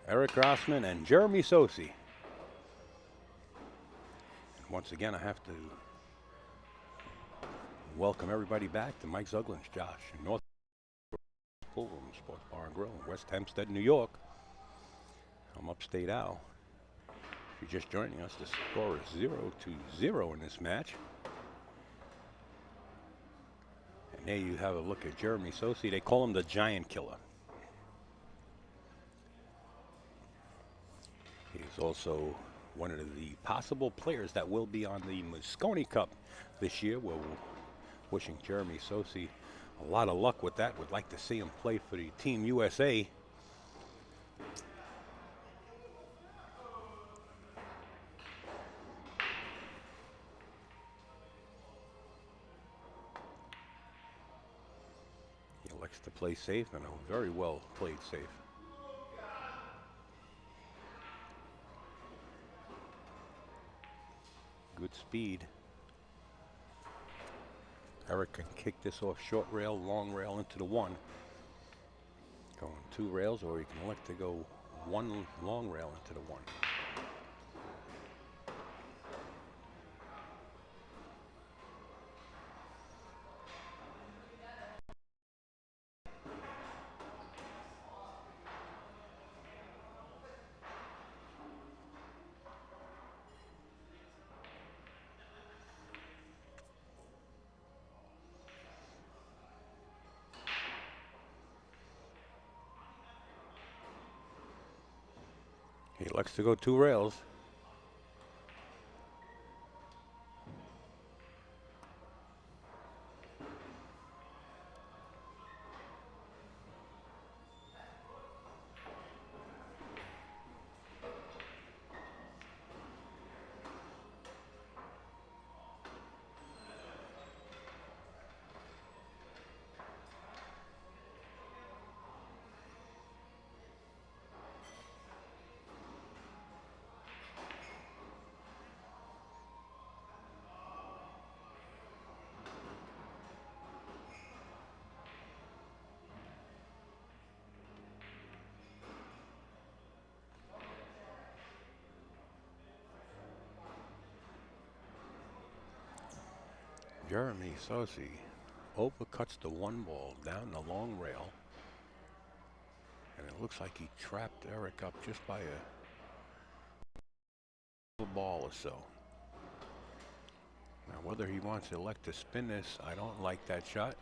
Eric Grasman and Jeremy Sossei. Once again, I have to welcome everybody back to Mike Zuglin's Josh in North Pool Room Sports Bar and Grill in West Hempstead, New York. I'm Upstate Al. If you're just joining us, the score is 0-0 in this match. And there you have a look at Jeremy Sossei. They call him the Giant Killer. He's also one of the possible players that will be on the Mosconi Cup this year. We're wishing Jeremy Sossei a lot of luck with that. Would like to see him play for the Team USA. He likes to play safe, and very well played safe. Good speed. Eric can kick this off short rail, long rail into the one. Going two rails, or he can elect to go one long rail into the one. He likes to go two rails. Jeremy Sossei overcuts the one ball down the long rail. And it looks like he trapped Eric up just by a ball or so. Now, whether he wants to elect to spin this, I don't like that shot,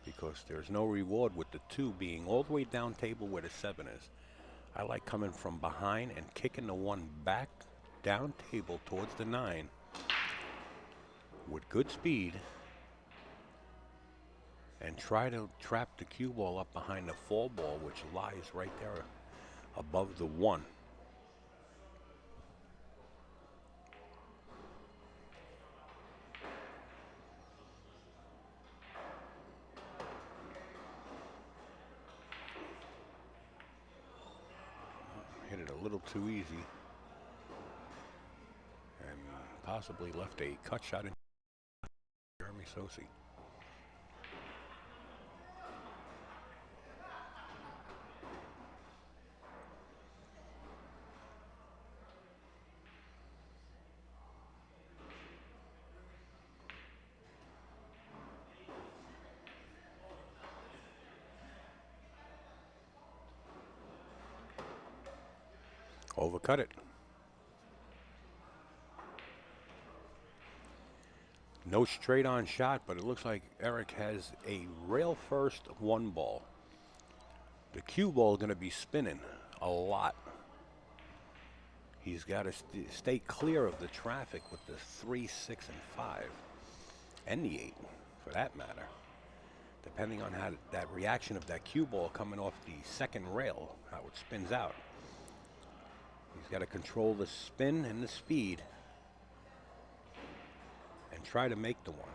because there's no reward with the two being all the way down table where the 7 is. I like coming from behind and kicking the one back down table towards the 9 with good speed, and try to trap the cue ball up behind the 4 ball, which lies right there above the 1. Hit it a little too easy and possibly left a cut shot in Jeremy Sossei. Overcut it. No straight on shot, but it looks like Eric has a rail first 1 ball. The cue ball is going to be spinning a lot. He's got to stay clear of the traffic with the 3, 6, and 5, and the 8, for that matter. Depending on how that reaction of that cue ball coming off the second rail, how it spins out. He's got to control the spin and the speed and try to make the one.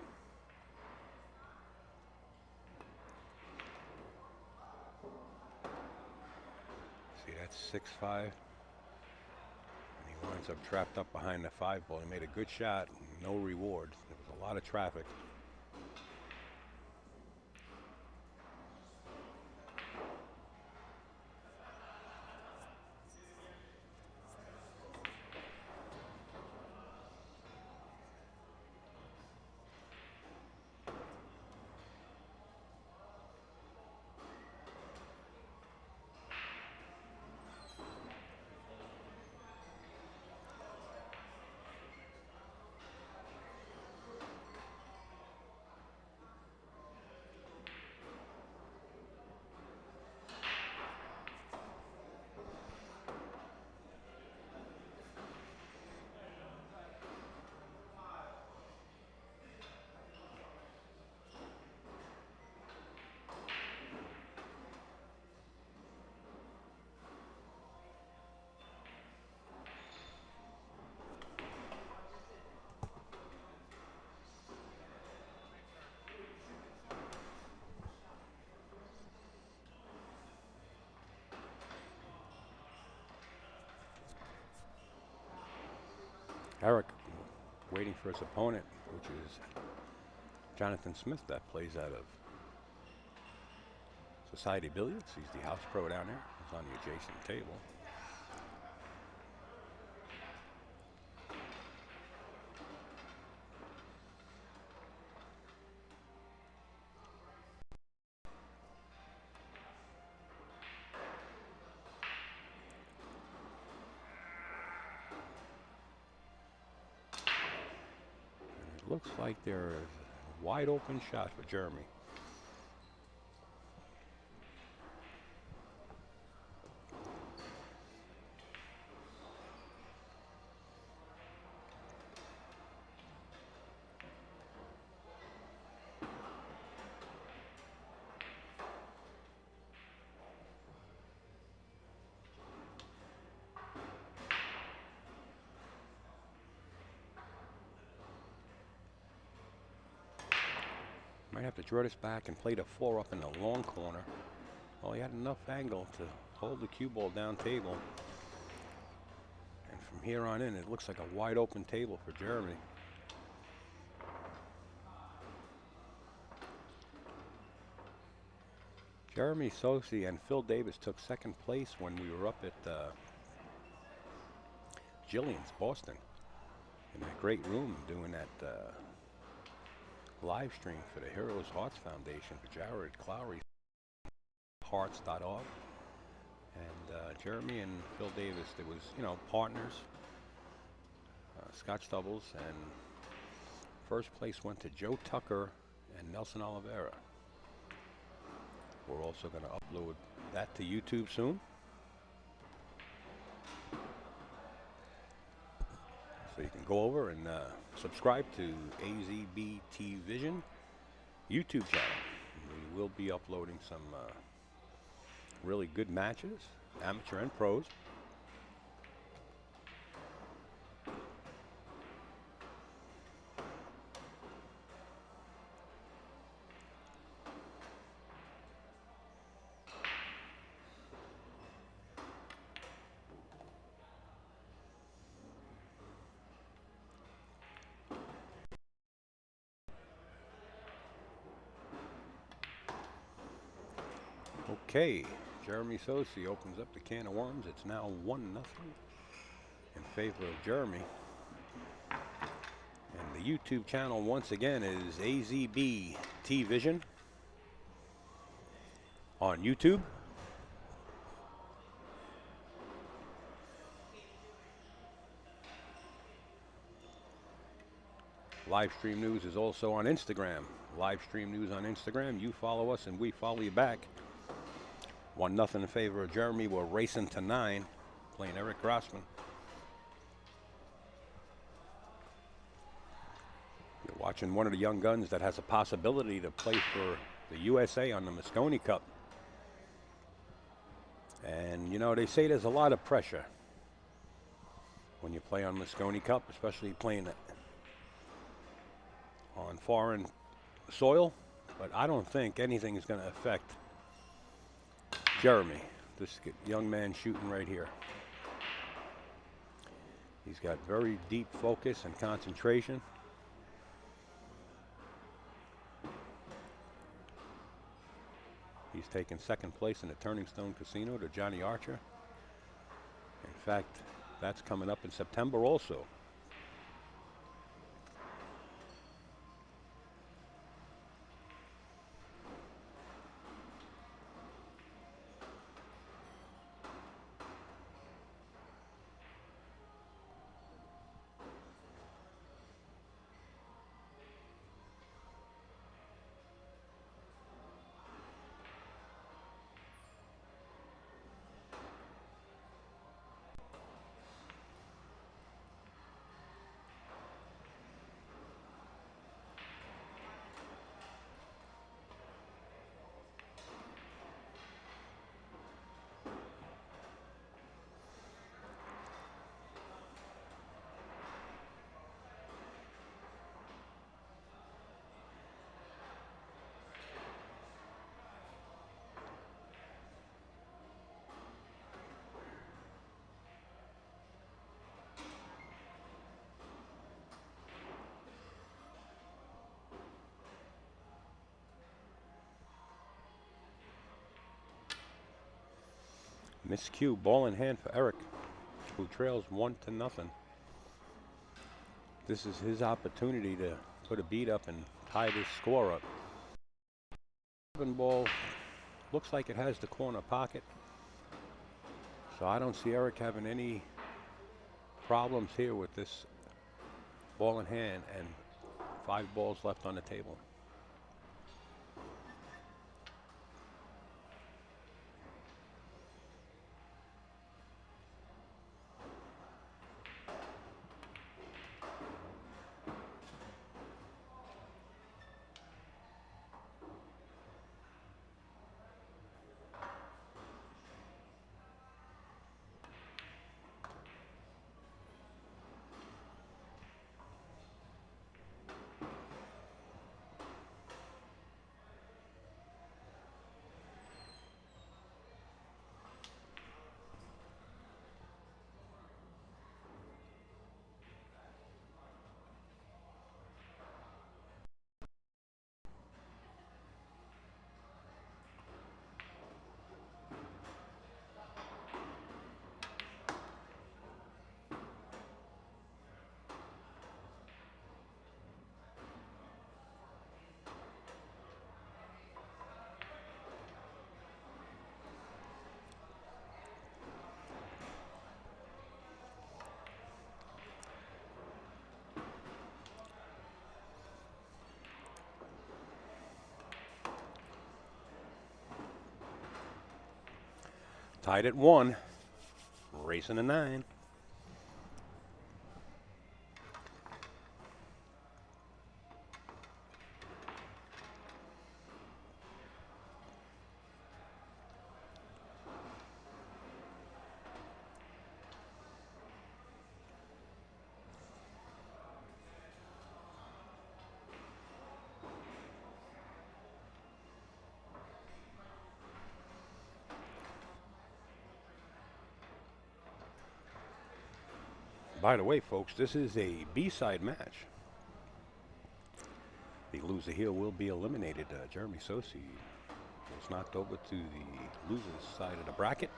See, that's 6-5. And he winds up trapped up behind the 5 ball. He made a good shot, no reward. There was a lot of traffic. Eric waiting for his opponent, which is Jonathan Smith, that plays out of Society Billiards. He's the house pro down there. He's on the adjacent table. And it looks like there's a wide open shot for Jeremy. Might have to draw this back and play the 4 up in the long corner. Well, he had enough angle to hold the cue ball down table. And from here on in, it looks like a wide open table for Jeremy. Jeremy Sossei and Phil Davis took second place when we were up at Jillian's, Boston, in that great room doing that live stream for the Heroes Hearts Foundation for Jared Clowry, hearts.org. And Jeremy and Phil Davis, there was, you know, partners, Scotch doubles, and first place went to Joe Tucker and Nelson Oliveira. We're also going to upload that to YouTube soon. So you can go over and subscribe to AZBT Vision YouTube channel. We will be uploading some really good matches, amateur and pros. Okay, Jeremy Sossei opens up the can of worms. It's now 1-0 in favor of Jeremy. And the YouTube channel once again is AZBT Vision on YouTube. Live stream news is also on Instagram. Live stream news on Instagram. You follow us and we follow you back. 1-0 in favor of Jeremy. We're racing to 9, playing Eric Grasman. You're watching one of the young guns that has a possibility to play for the USA on the Mosconi Cup. And, you know, they say there's a lot of pressure when you play on Mosconi Cup, especially playing it on foreign soil. But I don't think anything is going to affect Jeremy, this young man shooting right here. He's got very deep focus and concentration. He's taken second place in the Turning Stone Casino to Johnny Archer. In fact, that's coming up in September also. Miscue, ball in hand for Eric, who trails 1-0. This is his opportunity to put a beat up and tie this score up. Ball looks like it has the corner pocket, so I don't see Eric having any problems here with this ball in hand and 5 balls left on the table. Tied at 1, racing to 9. By the way, folks, this is a B-side match. The loser here will be eliminated. Jeremy Sossei was knocked over to the loser's side of the bracket.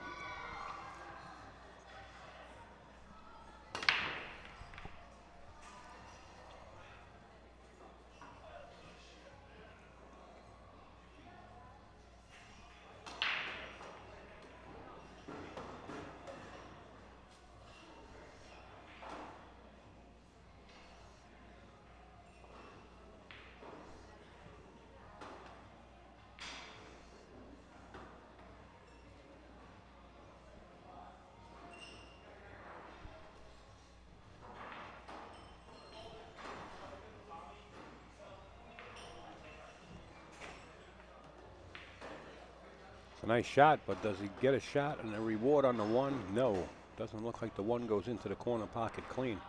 It's a nice shot, but does he get a shot and a reward on the 1? No. Doesn't look like the 1 goes into the corner pocket clean.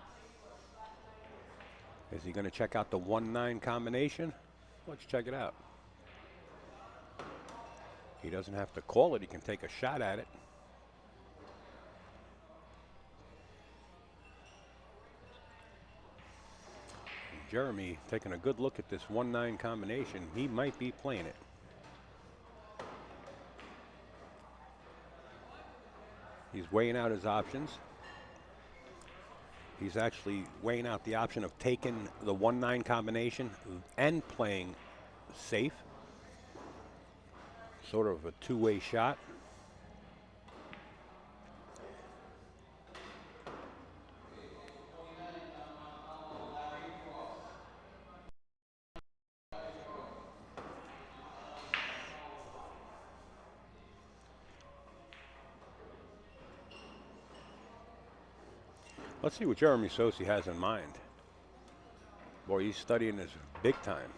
Is he going to check out the 1-9 combination? Let's check it out. He doesn't have to call it. He can take a shot at it. Jeremy taking a good look at this 1-9 combination. He might be playing it. He's weighing out his options. He's actually weighing out the option of taking the 1-9 combination and playing safe. Sort of a two-way shot. Let's see what Jeremy Sossei has in mind. Boy, he's studying this big time.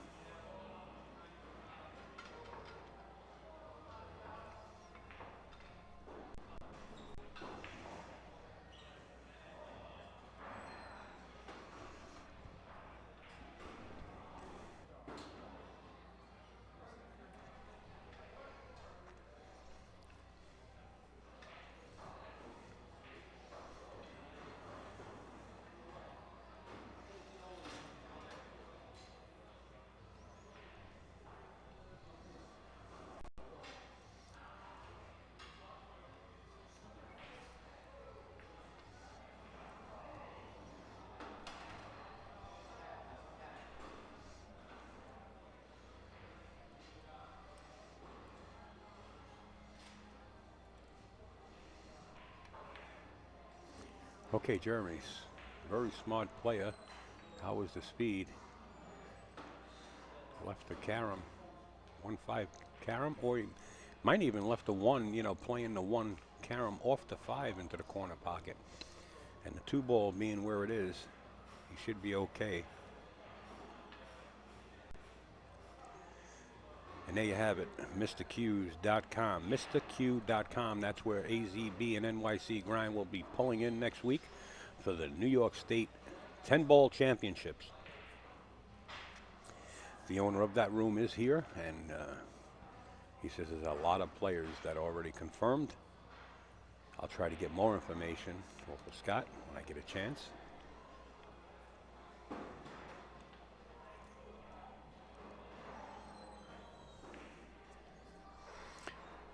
Okay, Jeremy's a very smart player. How was the speed? Left the carom, 1-5 carom, or he might even left the one, playing the one carom off the 5 into the corner pocket. And the 2 ball being where it is, he should be okay. And there you have it, MrQs.com. MrQ.com, that's where AZB and NYC Grind will be pulling in next week for the New York State 10-ball championships. The owner of that room is here, and he says there's a lot of players that are already confirmed. I'll try to get more information off of Scott when I get a chance.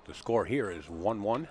The score here is 1-1.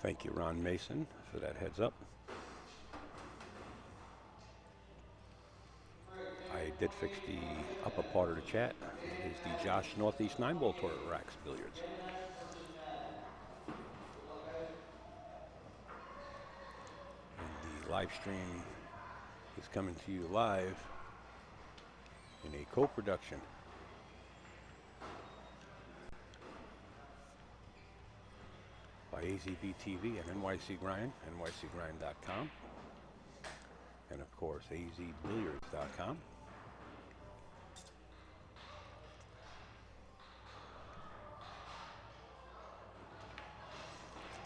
Thank you, Ron Mason, for that heads up. I did fix the upper part of the chat. It is the Josh Northeast 9-ball tour at Raxx Billiards. And the live stream is coming to you live in a co-production by AZB TV and NYC Grind, NYCGrind.com, and of course AZBilliards.com.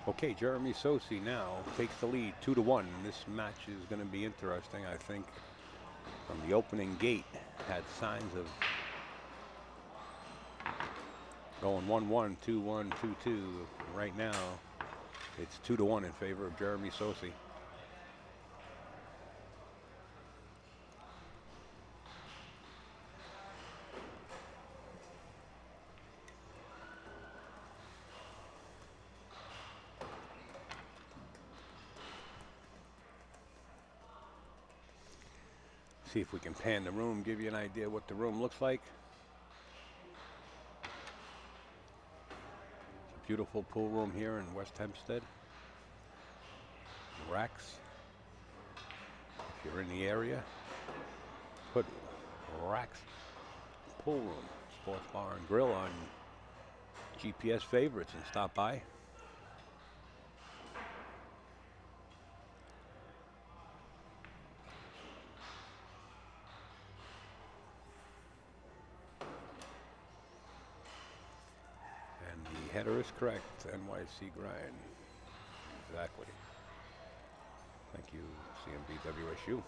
Okay, Jeremy Sossei now takes the lead 2-1. This match is going to be interesting. I think from the opening gate had signs of going 1-1, 2-1, 2-2. Right now, it's 2-1 in favor of Jeremy Sossei. See if we can pan the room, give you an idea what the room looks like. It's a beautiful pool room here in West Hempstead. Raxx. If you're in the area, put Raxx pool room, sports bar and grill on GPS favorites and stop by. Header is correct, NYC Grind. Exactly. Thank you, CMBWSU. And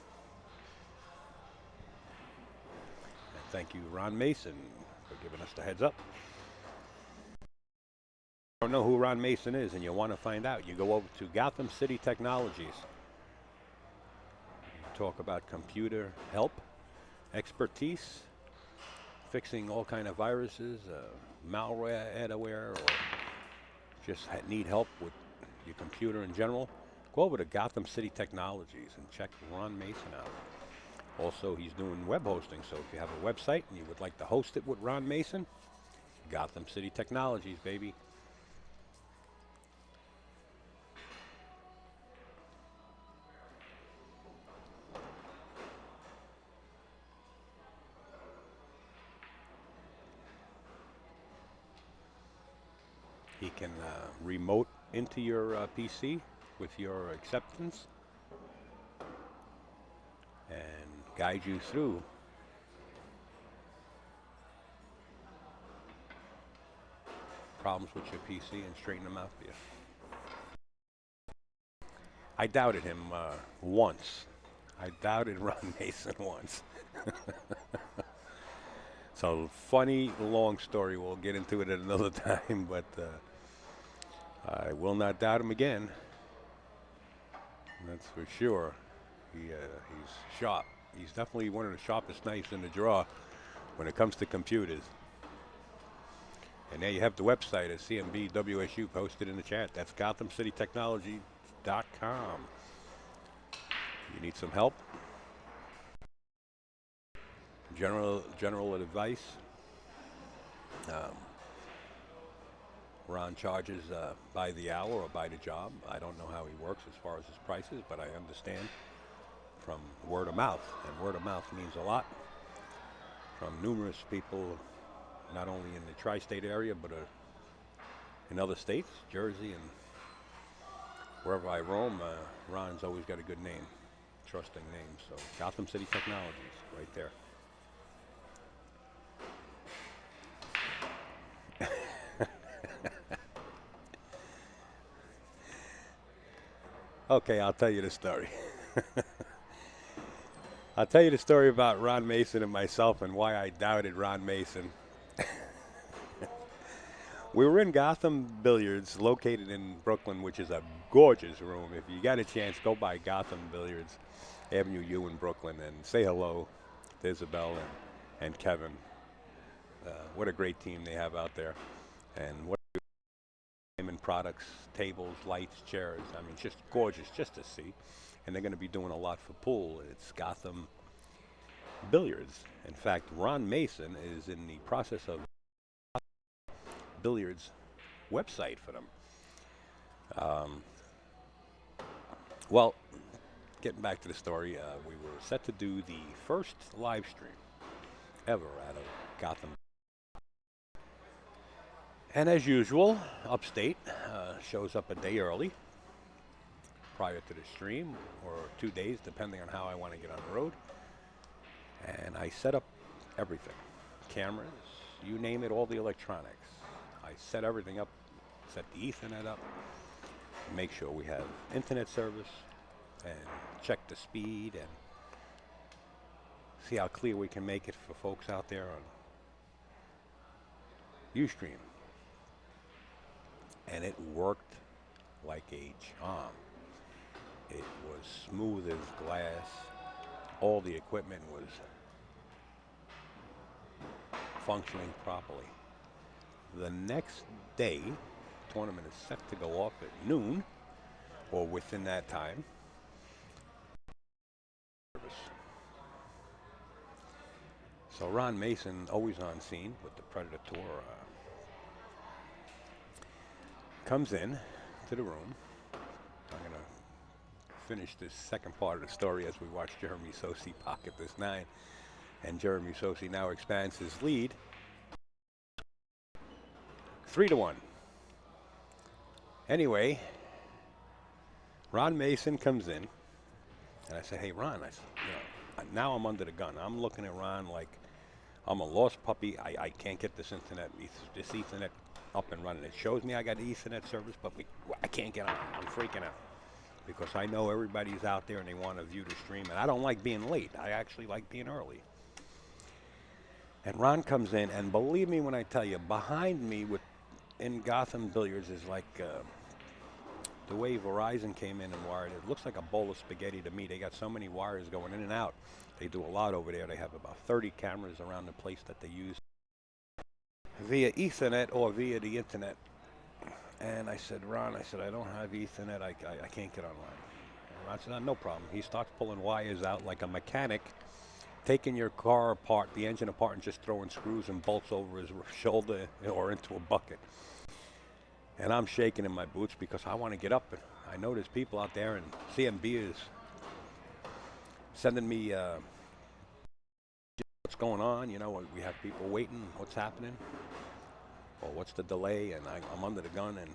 thank you, Ron Mason, for giving us the heads up. If you don't know who Ron Mason is and you want to find out, you go over to Gotham City Technologies. You talk about computer help, expertise, fixing all kind of viruses, malware, adware, or just need help with your computer in general, go over to Gotham City Technologies and check Ron Mason out. Also, he's doing web hosting, so if you have a website and you would like to host it with Ron Mason, Gotham City Technologies, baby. He can remote into your PC with your acceptance and guide you through problems with your PC and straighten them out for you. I doubted him once. I doubted Ron Mason once. So funny, long story. We'll get into it at another time, but I will not doubt him again. That's for sure. He's sharp. He's definitely one of the sharpest knives in the drawer when it comes to computers. And there you have the website at CMBWSU posted in the chat. That's GothamCityTechnology.com. You need some help? General advice. Ron charges by the hour or by the job. I don't know how he works as far as his prices, but I understand from word of mouth. And word of mouth means a lot from numerous people, not only in the tri-state area, but in other states, Jersey and wherever I roam. Ron's always got a good name, trusting name. So Gotham City Technologies, right there. Okay, I'll tell you the story. I'll tell you the story about Ron Mason and myself and why I doubted Ron Mason. We were in Gotham Billiards, located in Brooklyn, which is a gorgeous room. If you got a chance, go by Gotham Billiards, Avenue U in Brooklyn, and say hello to Isabel and Kevin. What a great team they have out there. And what diamond products, tables, lights, chairs. I mean, just gorgeous just to see. And they're going to be doing a lot for pool. It's Gotham Billiards. In fact, Ron Mason is in the process of Billiards website for them. Well, getting back to the story, we were set to do the first live stream ever out of Gotham. And as usual, Upstate shows up a day early prior to the stream, or 2 days, depending on how I want to get on the road. And I set up everything. Cameras, you name it, all the electronics. I set everything up, set the Ethernet up, make sure we have internet service, and check the speed and see how clear we can make it for folks out there on Ustream. And it worked like a charm. It was smooth as glass. All the equipment was functioning properly. The next day, the tournament is set to go off at noon, or within that time. So Ron Mason, always on scene with the Predator Tour, comes in to the room. I'm going to finish this second part of the story as we watch Jeremy Sossei pocket this 9. And Jeremy Sossei now expands his lead 3-1. Anyway, Ron Mason comes in, and I say, hey, Ron, I said, now I'm under the gun. I'm looking at Ron like I'm a lost puppy. I can't get this Ethernet up and running. It shows me I got Ethernet service, but I can't get on. I'm freaking out because I know everybody's out there and they want to view the stream, and I don't like being late. I actually like being early. And Ron comes in, and believe me when I tell you, behind me in Gotham Billiards is like the way Verizon came in and wired it. It looks like a bowl of spaghetti to me. They got so many wires going in and out. They do a lot over there. They have about 30 cameras around the place that they use via Ethernet or via the internet. And I said, Ron, I don't have Ethernet. I can't get online. And Ron said, no problem. He starts pulling wires out like a mechanic, taking your car apart, the engine apart, and just throwing screws and bolts over his shoulder or into a bucket. And I'm shaking in my boots because I want to get up. And I know there's people out there, and CMB is sending me what's going on. You know, we have people waiting. What's happening? Or what's the delay? And I'm under the gun, and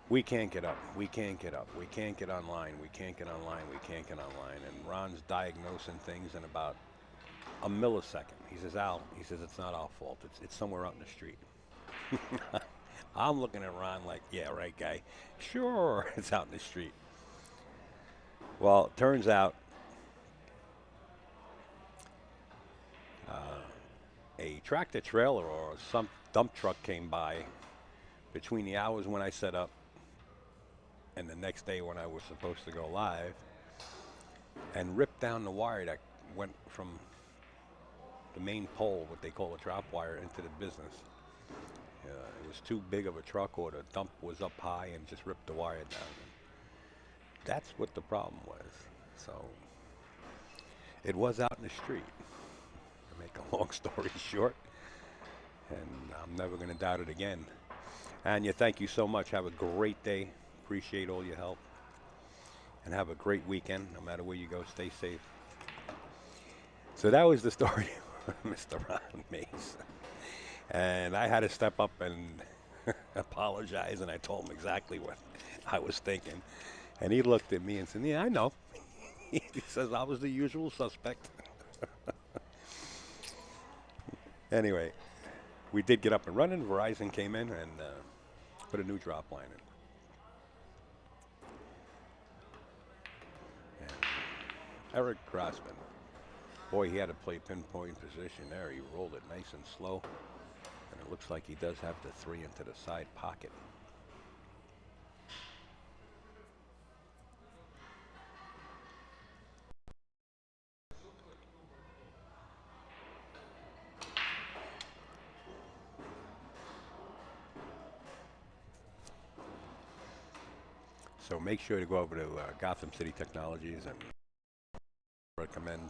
we can't get up. We can't get up. We can't get online. We can't get online. We can't get online. And Ron's diagnosing things in about a millisecond. He says, Al, he says, it's not our fault. It's somewhere out in the street. I'm looking at Ron like, yeah, right, guy. Sure, it's out in the street. Well, it turns out a tractor trailer or some dump truck came by between the hours when I set up and the next day when I was supposed to go live and ripped down the wire that went from the main pole, what they call a drop wire, into the business. It was too big of a truck, or the dump was up high and just ripped the wire down. That's what the problem was. So it was out in the street. To make a long story short, and I'm never going to doubt it again. Anya, thank you so much. Have a great day. Appreciate all your help. And have a great weekend. No matter where you go, stay safe. So that was the story of Mr. Ron Mace. And I had to step up and apologize, and I told him exactly what I was thinking. And he looked at me and said, yeah, I know. He says, I was the usual suspect. Anyway, we did get up and running. Verizon came in and put a new drop line in. And Eric Grasman. Boy, he had to play pinpoint position there. He rolled it nice and slow. And it looks like he does have the 3 into the side pocket. So make sure to go over to Gotham City Technologies and recommend.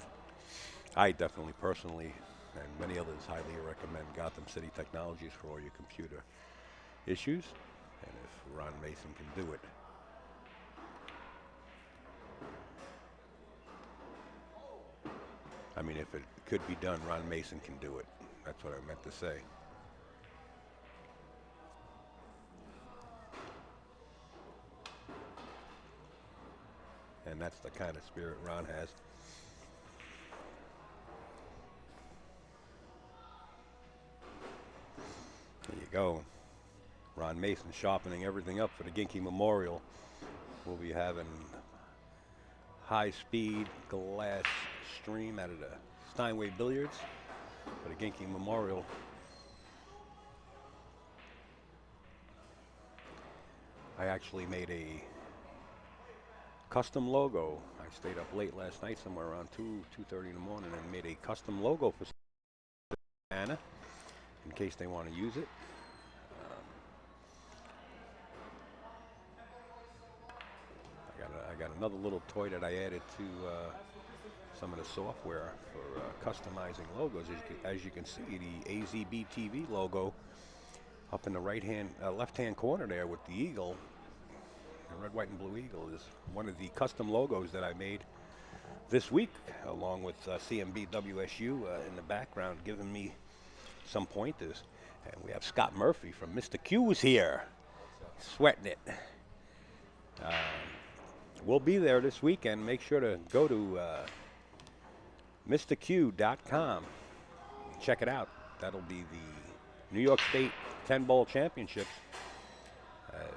I definitely personally and many others highly recommend Gotham City Technologies for all your computer issues. And if Ron Mason can do it. I mean, if it could be done, Ron Mason can do it. That's what I meant to say. And that's the kind of spirit Ron has. There you go. Ron Mason sharpening everything up for the Ginky Memorial. We'll be having high-speed glass stream out of the Steinway Billiards for the Ginky Memorial. I actually made a custom logo. I stayed up late last night, somewhere around 2:30 in the morning, and made a custom logo for Anna in case they want to use it. I got another little toy that I added to some of the software for customizing logos. As you can see, the AZB TV logo up in the left-hand corner there with the eagle, the red, white, and blue eagle, is one of the custom logos that I made this week, along with CMB WSU in the background, giving me some pointers. And we have Scott Murphy from Mr. Q's here, sweating it. We'll be there this weekend. Make sure to go to MrQ.com. Check it out. That'll be the New York State 10 Bowl Championships. As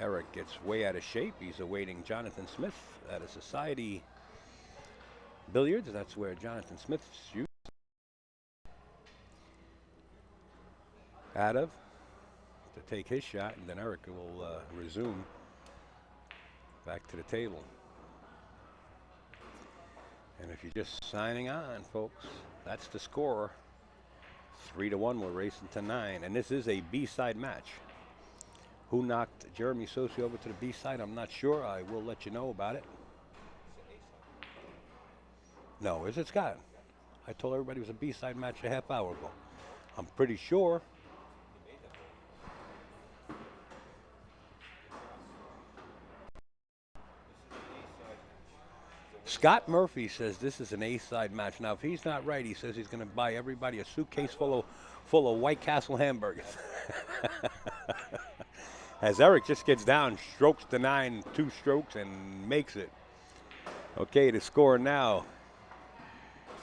Eric gets way out of shape, he's awaiting Jonathan Smith at a Society Billiards. That's where Jonathan Smith's shoots out of to take his shot, and then Eric will resume back to the table. And if you're just signing on, folks, that's the score. 3-1, we're racing to 9. And this is a B-side match. Who knocked Jeremy Sossei over to the B-side? I'm not sure. I will let you know about it. No, is it, Scott? I told everybody it was a B-side match a half hour ago. I'm pretty sure. Scott Murphy says this is an A-side match. Now, if he's not right, he says he's going to buy everybody a suitcase full of White Castle hamburgers. As Eric just gets down, strokes the 9, 2 strokes, and makes it. Okay, the score now,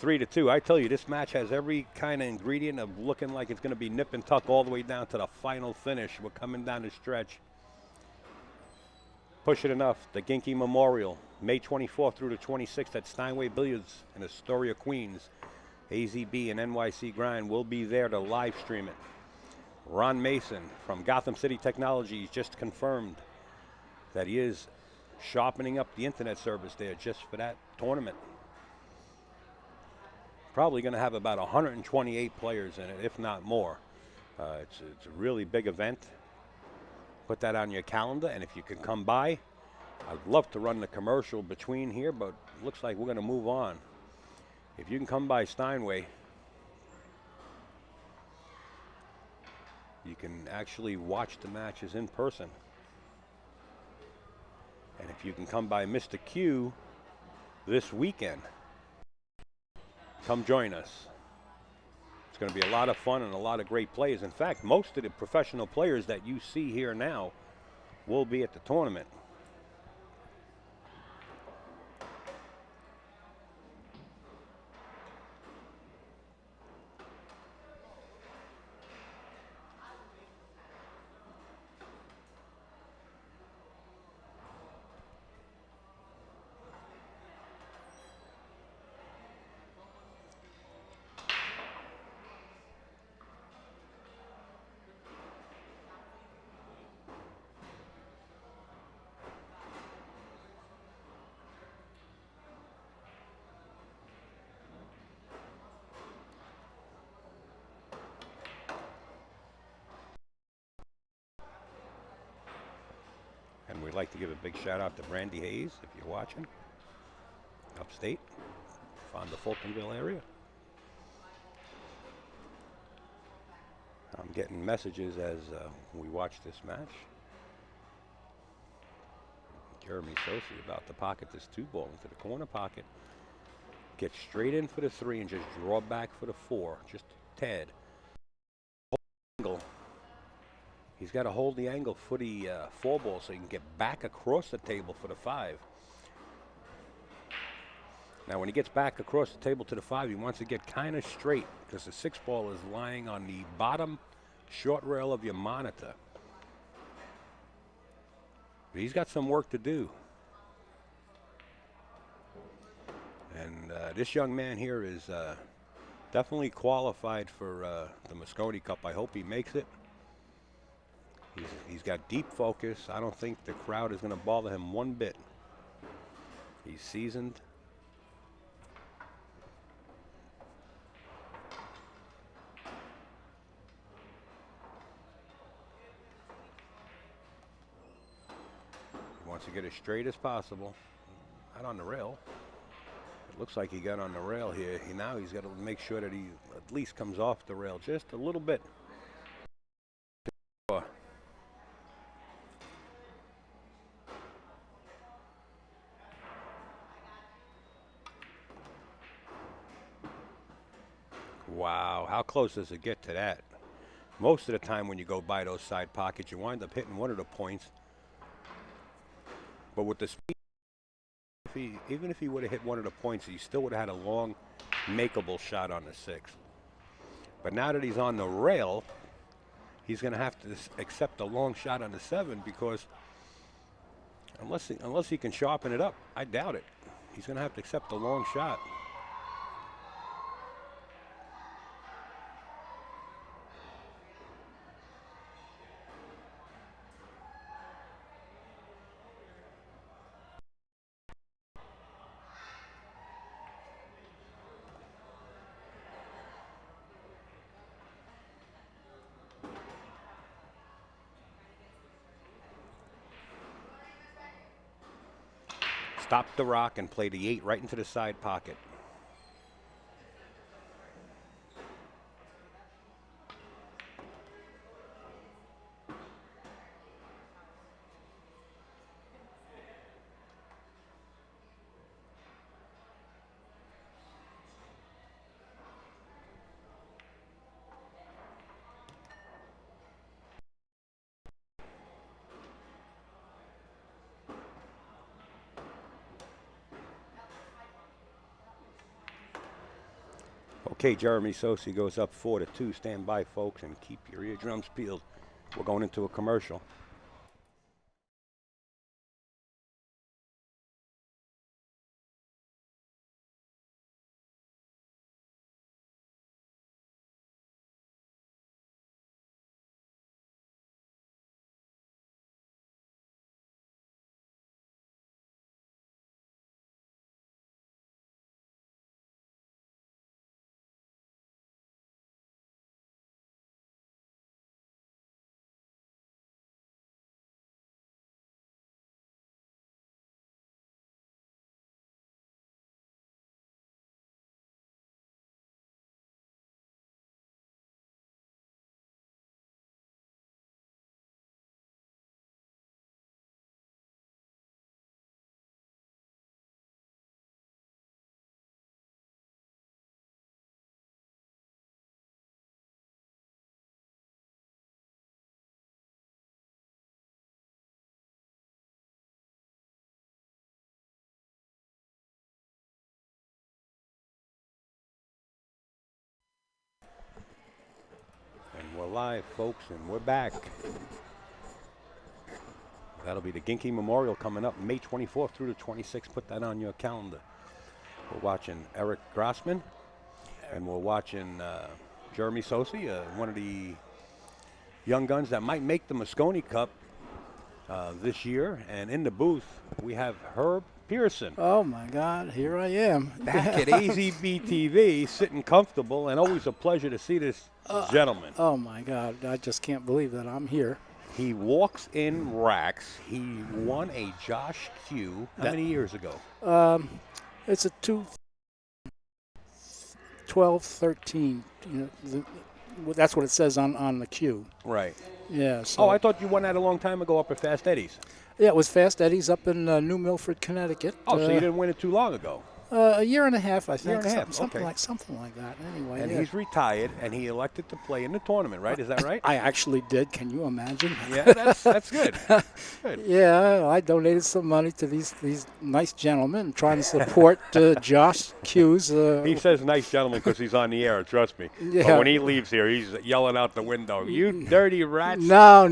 3-2. I tell you, this match has every kind of ingredient of looking like it's going to be nip and tuck all the way down to the final finish. We're coming down the stretch. Push it enough. The Ginky Memorial, May 24th through the 26th at Steinway Billiards in Astoria, Queens. AZB and NYC Grind will be there to live stream it. Ron Mason from Gotham City Technologies just confirmed that he is sharpening up the internet service there just for that tournament. Probably going to have about 128 players in it, if not more. It's a really big event. Put that on your calendar, and if you can come by, I'd love to run the commercial between here, but it looks like we're going to move on. If you can come by Steinway, you can actually watch the matches in person. And if you can come by Mr. Q this weekend, come join us. It's going to be a lot of fun and a lot of great players. In fact, most of the professional players that you see here now will be at the tournament. And we'd like to give a big shout out to Brandy Hayes, if you're watching, upstate, from the Fultonville area. I'm getting messages as we watch this match. Jeremy Sossei about to pocket this 2-ball into the corner pocket. Get straight in for the 3 and just draw back for the 4, just a tad. Angle. He's got to hold the angle for the 4-ball so he can get back across the table for the 5. Now, when he gets back across the table to the 5, he wants to get kind of straight because the 6-ball is lying on the bottom short rail of your monitor. But he's got some work to do. And this young man here is definitely qualified for the Moscone Cup. I hope he makes it. He's got deep focus. I don't think the crowd is going to bother him one bit. He's seasoned. He wants to get as straight as possible. Not on the rail. It looks like he got on the rail here. Now he's got to make sure that he at least comes off the rail just a little bit. Wow, how close does it get to that? Most of the time when you go by those side pockets, you wind up hitting one of the points. But with the speed, even if he would have hit one of the points, he still would have had a long, makeable shot on the 6. But now that he's on the rail, he's going to have to accept a long shot on the 7 because unless he can sharpen it up, I doubt it. He's going to have to accept a long shot. Stop the rock and play the 8 right into the side pocket. Okay, Jeremy Sossei goes up 4-2. Stand by, folks, and keep your eardrums peeled. We're going into a commercial. And we're live, folks, and we're back. That'll be the Ginky Memorial coming up May 24th through the 26th. Put that on your calendar. We're watching Eric Grasman, and we're watching Jeremy Sossei, one of the young guns that might make the Moscone Cup this year. And in the booth, we have Herb Pearson. Oh, my God, here I am. Back at AZB TV, sitting comfortable, and always a pleasure to see this gentleman. Oh, my God, I just can't believe that I'm here. He walks in Raxx. He won a Josh Q. How many years ago? It's a 12, 13. You know, that's what it says on the queue. Right. Yeah. So, Oh, I thought you won that a long time ago up at Fast Eddie's. yeah, it was Fast Eddie's up in New Milford, Connecticut. Oh, so you didn't win it too long ago. A year and a half, I think. Year and a half, Something okay. something like that. Anyway, And yeah. he's retired, and he elected to play in the tournament, right? Is that right? I actually did. Can you imagine? Yeah, that's good. Good. Yeah, I donated some money to these nice gentlemen trying to support Josh Q's. He says nice gentleman because he's on the air, trust me. Yeah. But when he leaves here, he's yelling out the window, "You dirty rats." No.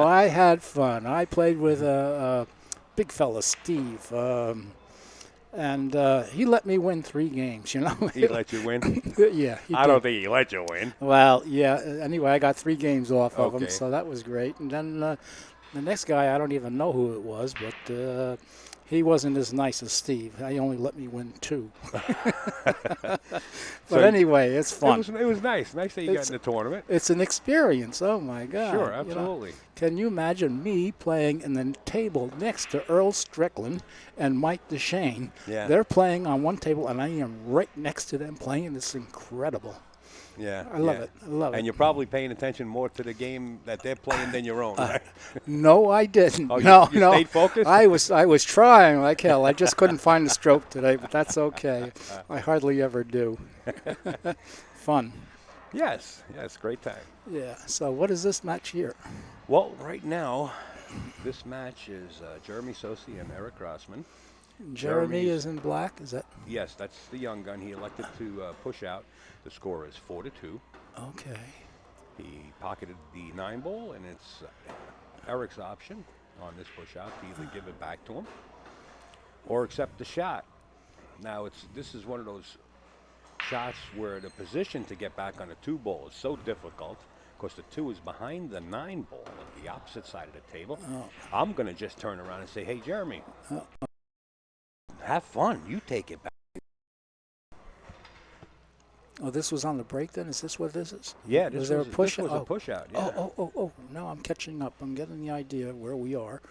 I had fun. I played with a big fella, Steve, and he let me win 3 games, you know. He let you win? Yeah. I don't think he let you win. Well, yeah. Anyway, I got 3 games off of him, Okay. so that was great. And then the next guy, I don't even know who it was, but he wasn't as nice as Steve. He only let me win 2. But anyway, it's fun. It was nice. Nice that you got in the tournament. It's an experience. Oh, my God. Sure, You know, absolutely. can you imagine me playing in the table next to Earl Strickland and Mike DeShane? Yeah. They're playing on one table, and I am right next to them playing. It's incredible. Yeah. I love it. I love it. And you're probably paying attention more to the game that they're playing than your own, right? No, I didn't. Oh, no, you no. stayed focused? I was trying like hell. I just couldn't find the stroke today, but that's okay. I hardly ever do. Fun. Yes, great time. Yeah. So what is this match here? Well, right now, this match is Jeremy Sossei and Eric Grasman. Jeremy Jeremy's- is in black. Is that Yes, that's the young gun. He elected to push out. The score is 4-2. okay? He pocketed the 9 ball, and it's Eric's option on this push out to either give it back to him or accept the shot. Now, this is one of those shots where the position to get back on a 2 ball is so difficult because the 2 is behind the 9 ball at the opposite side of the table. I'm going to just turn around and say, hey, Jeremy, have fun. You take it back. Oh, this was on the break then? Is this what this is? Yeah, Was there a push? this was a push out. Yeah. Oh. Now I'm catching up. I'm getting the idea of where we are.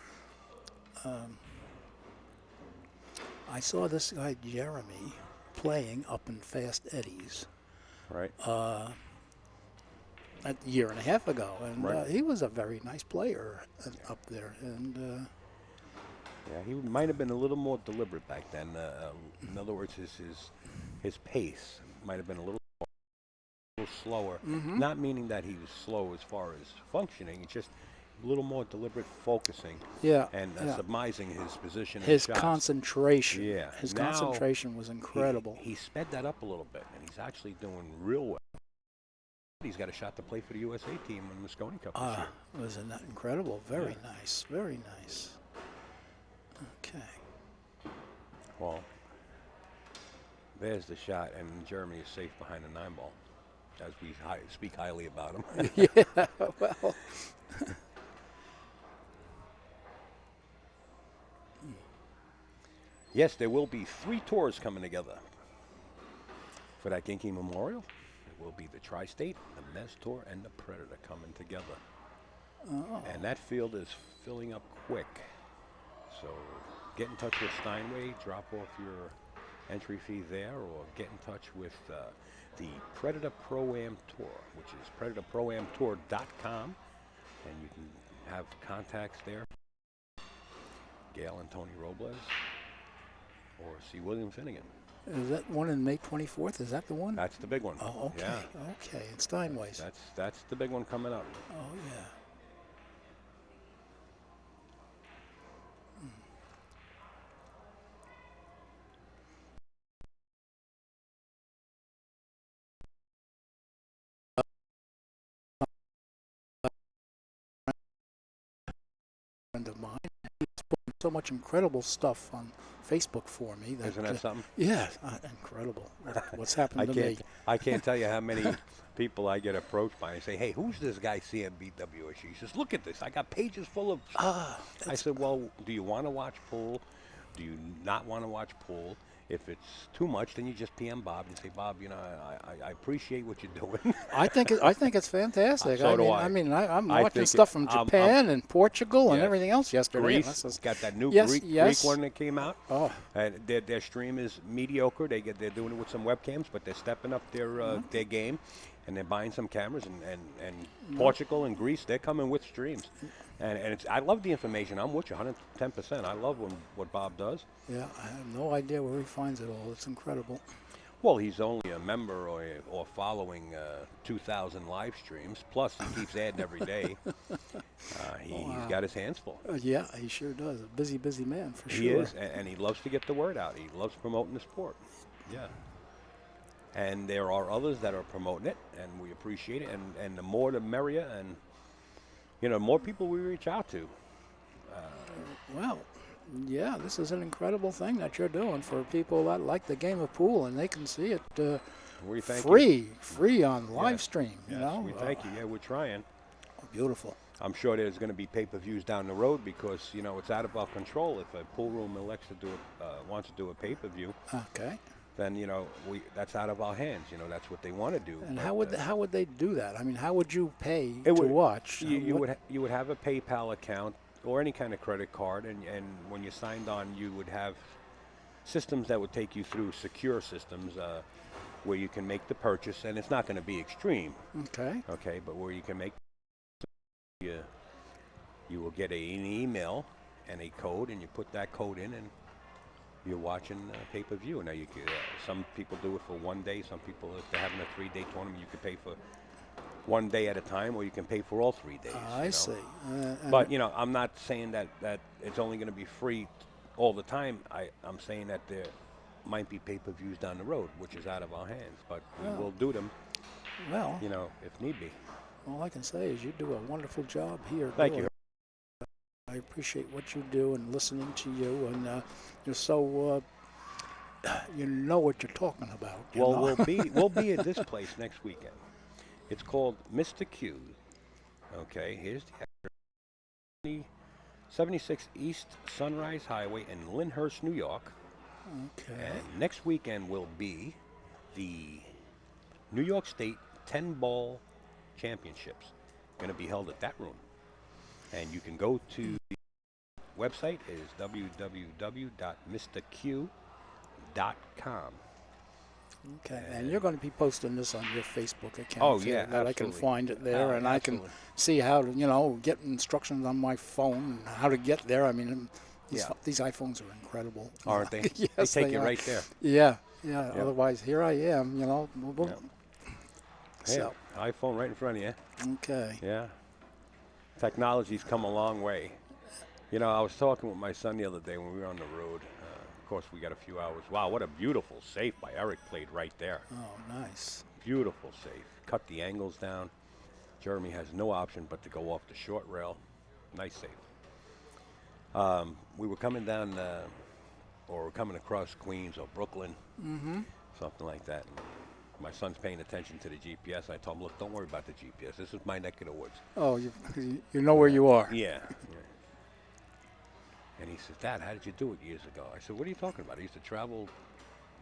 I saw this guy, Jeremy, playing up in Fast Eddie's Right. a year and a half ago. And Right. he was a very nice player up there. And Yeah, he might have been a little more deliberate back then. In other words, his pace might have been a little slower. Not meaning that he was slow as far as functioning. It's just a little more deliberate focusing. Yeah. And yeah. submising his position. His and shots. concentration. Yeah. His Now, concentration was incredible. He sped that up a little bit, and he's actually doing real well. He's got a shot to play for the USA team in the Moscone Cup this year. Wasn't that incredible? Very nice. Very nice. Okay. Well, there's the shot, and Germany is safe behind the 9-ball, as we speak highly about him. Yeah, well. Yes, there will be 3 tours coming together for that Genki Memorial. It will be the Tri-State, the Mez Tour, and the Predator coming together. Oh. And that field is filling up quick. So get in touch with Steinway, drop off your entry fee there, or get in touch with the Predator Pro-Am Tour, which is predatorproamtour.com, and you can have contacts there. Gail and Tony Robles, or see William Finnegan. Is that one in May 24th? Is that the one? That's the big one. Oh, okay. Yeah. Okay, it's Steinway's. That's the big one coming up. Oh, yeah. Friend of mine. He's putting so much incredible stuff on Facebook for me. Isn't that something? Yeah, incredible. What's happened to me? I can't tell you how many people I get approached by and say, "Hey, who's this guy CMBWH?" He says, "Look at this. I got pages full of." I said, "Well, do you want to watch pool? Do you not want to watch pool? If it's too much, then you just PM Bob and say, Bob, you know, I appreciate what you're doing." I think it's fantastic. So do I. I mean, I'm watching stuff from Japan and Portugal and everything else yesterday. Greece got that new Yes, Greek one that came out. Oh, and their stream is mediocre. They're doing it with some webcams, but they're stepping up their game, and they're buying some cameras. And Portugal and Greece, they're coming with streams. And it's, I love the information. I'm with you 110%. I love what Bob does. Yeah, I have no idea where he finds it all. It's incredible. Well, he's only a member or following 2,000 live streams. Plus, he keeps adding every day. He's got his hands full. Yeah, he sure does. A busy, busy man for sure. He is, and he loves to get the word out. He loves promoting the sport. Yeah. And there are others that are promoting it, and we appreciate it. And the more the merrier, and you know, the more people we reach out to. Well, yeah, this is an incredible thing that you're doing for people that like the game of pool, and they can see it free on live stream. Yes, you know, we thank you. Yeah, we're trying. Beautiful. I'm sure there's going to be pay-per-views down the road because you know it's out of our control. If a pool room elects to do wants to do a pay-per-view, okay, then you know that's out of our hands. You know that's what they want to do. And but, how would they do that? I mean, how would you pay to watch? You would have a PayPal account or any kind of credit card, and when you signed on, you would have systems that would take you through secure systems where you can make the purchase, and it's not going to be extreme. Okay. Okay, but where you can make you will get an email and a code, and you put that code in, and you're watching pay-per-view. Now you can, some people do it for 1 day. Some people, if they're having a 3-day tournament, you can pay for 1 day at a time, or you can pay for all 3 days. I see. But you know, I'm not saying that it's only going to be free all the time. I'm saying that there might be pay-per-views down the road, which is out of our hands. But we will do them. Well, you know, if need be. All I can say is you do a wonderful job here. Thank you. I appreciate what you do and listening to you, and you're so you know what you're talking about. Well, we'll be at this place next weekend. It's called Mr. Q. Okay, here's the address: 76 East Sunrise Highway in Lyndhurst, New York. Okay. And next weekend will be the New York State 10-ball championships. Going to be held at that room. And you can go to the website is www.mrq.com. Okay, and you're going to be posting this on your Facebook account. Oh, so yeah, that absolutely. I can find it there, and absolutely. I can see how to, you know, get instructions on my phone and how to get there. I mean, these iPhones are incredible. Aren't they? Yes, they take you right there. Yeah. Yep. Otherwise, here I am, you know. Yep. Hey, So. iPhone right in front of you. Okay. Yeah. Technology's come a long way. You know, I was talking with my son the other day when we were on the road. Of course, we got a few hours. Wow, what a beautiful safe by Eric played right there. Oh, nice. Beautiful safe. Cut the angles down. Jeremy has no option but to go off the short rail. Nice safe. We were coming down, or coming across Queens or Brooklyn, something like that. And my son's paying attention to the GPS. I told him, look, don't worry about the GPS. This is my neck of the woods. Oh, you know where you are. Yeah. And he says, Dad, how did you do it years ago? I said, what are you talking about? I used to travel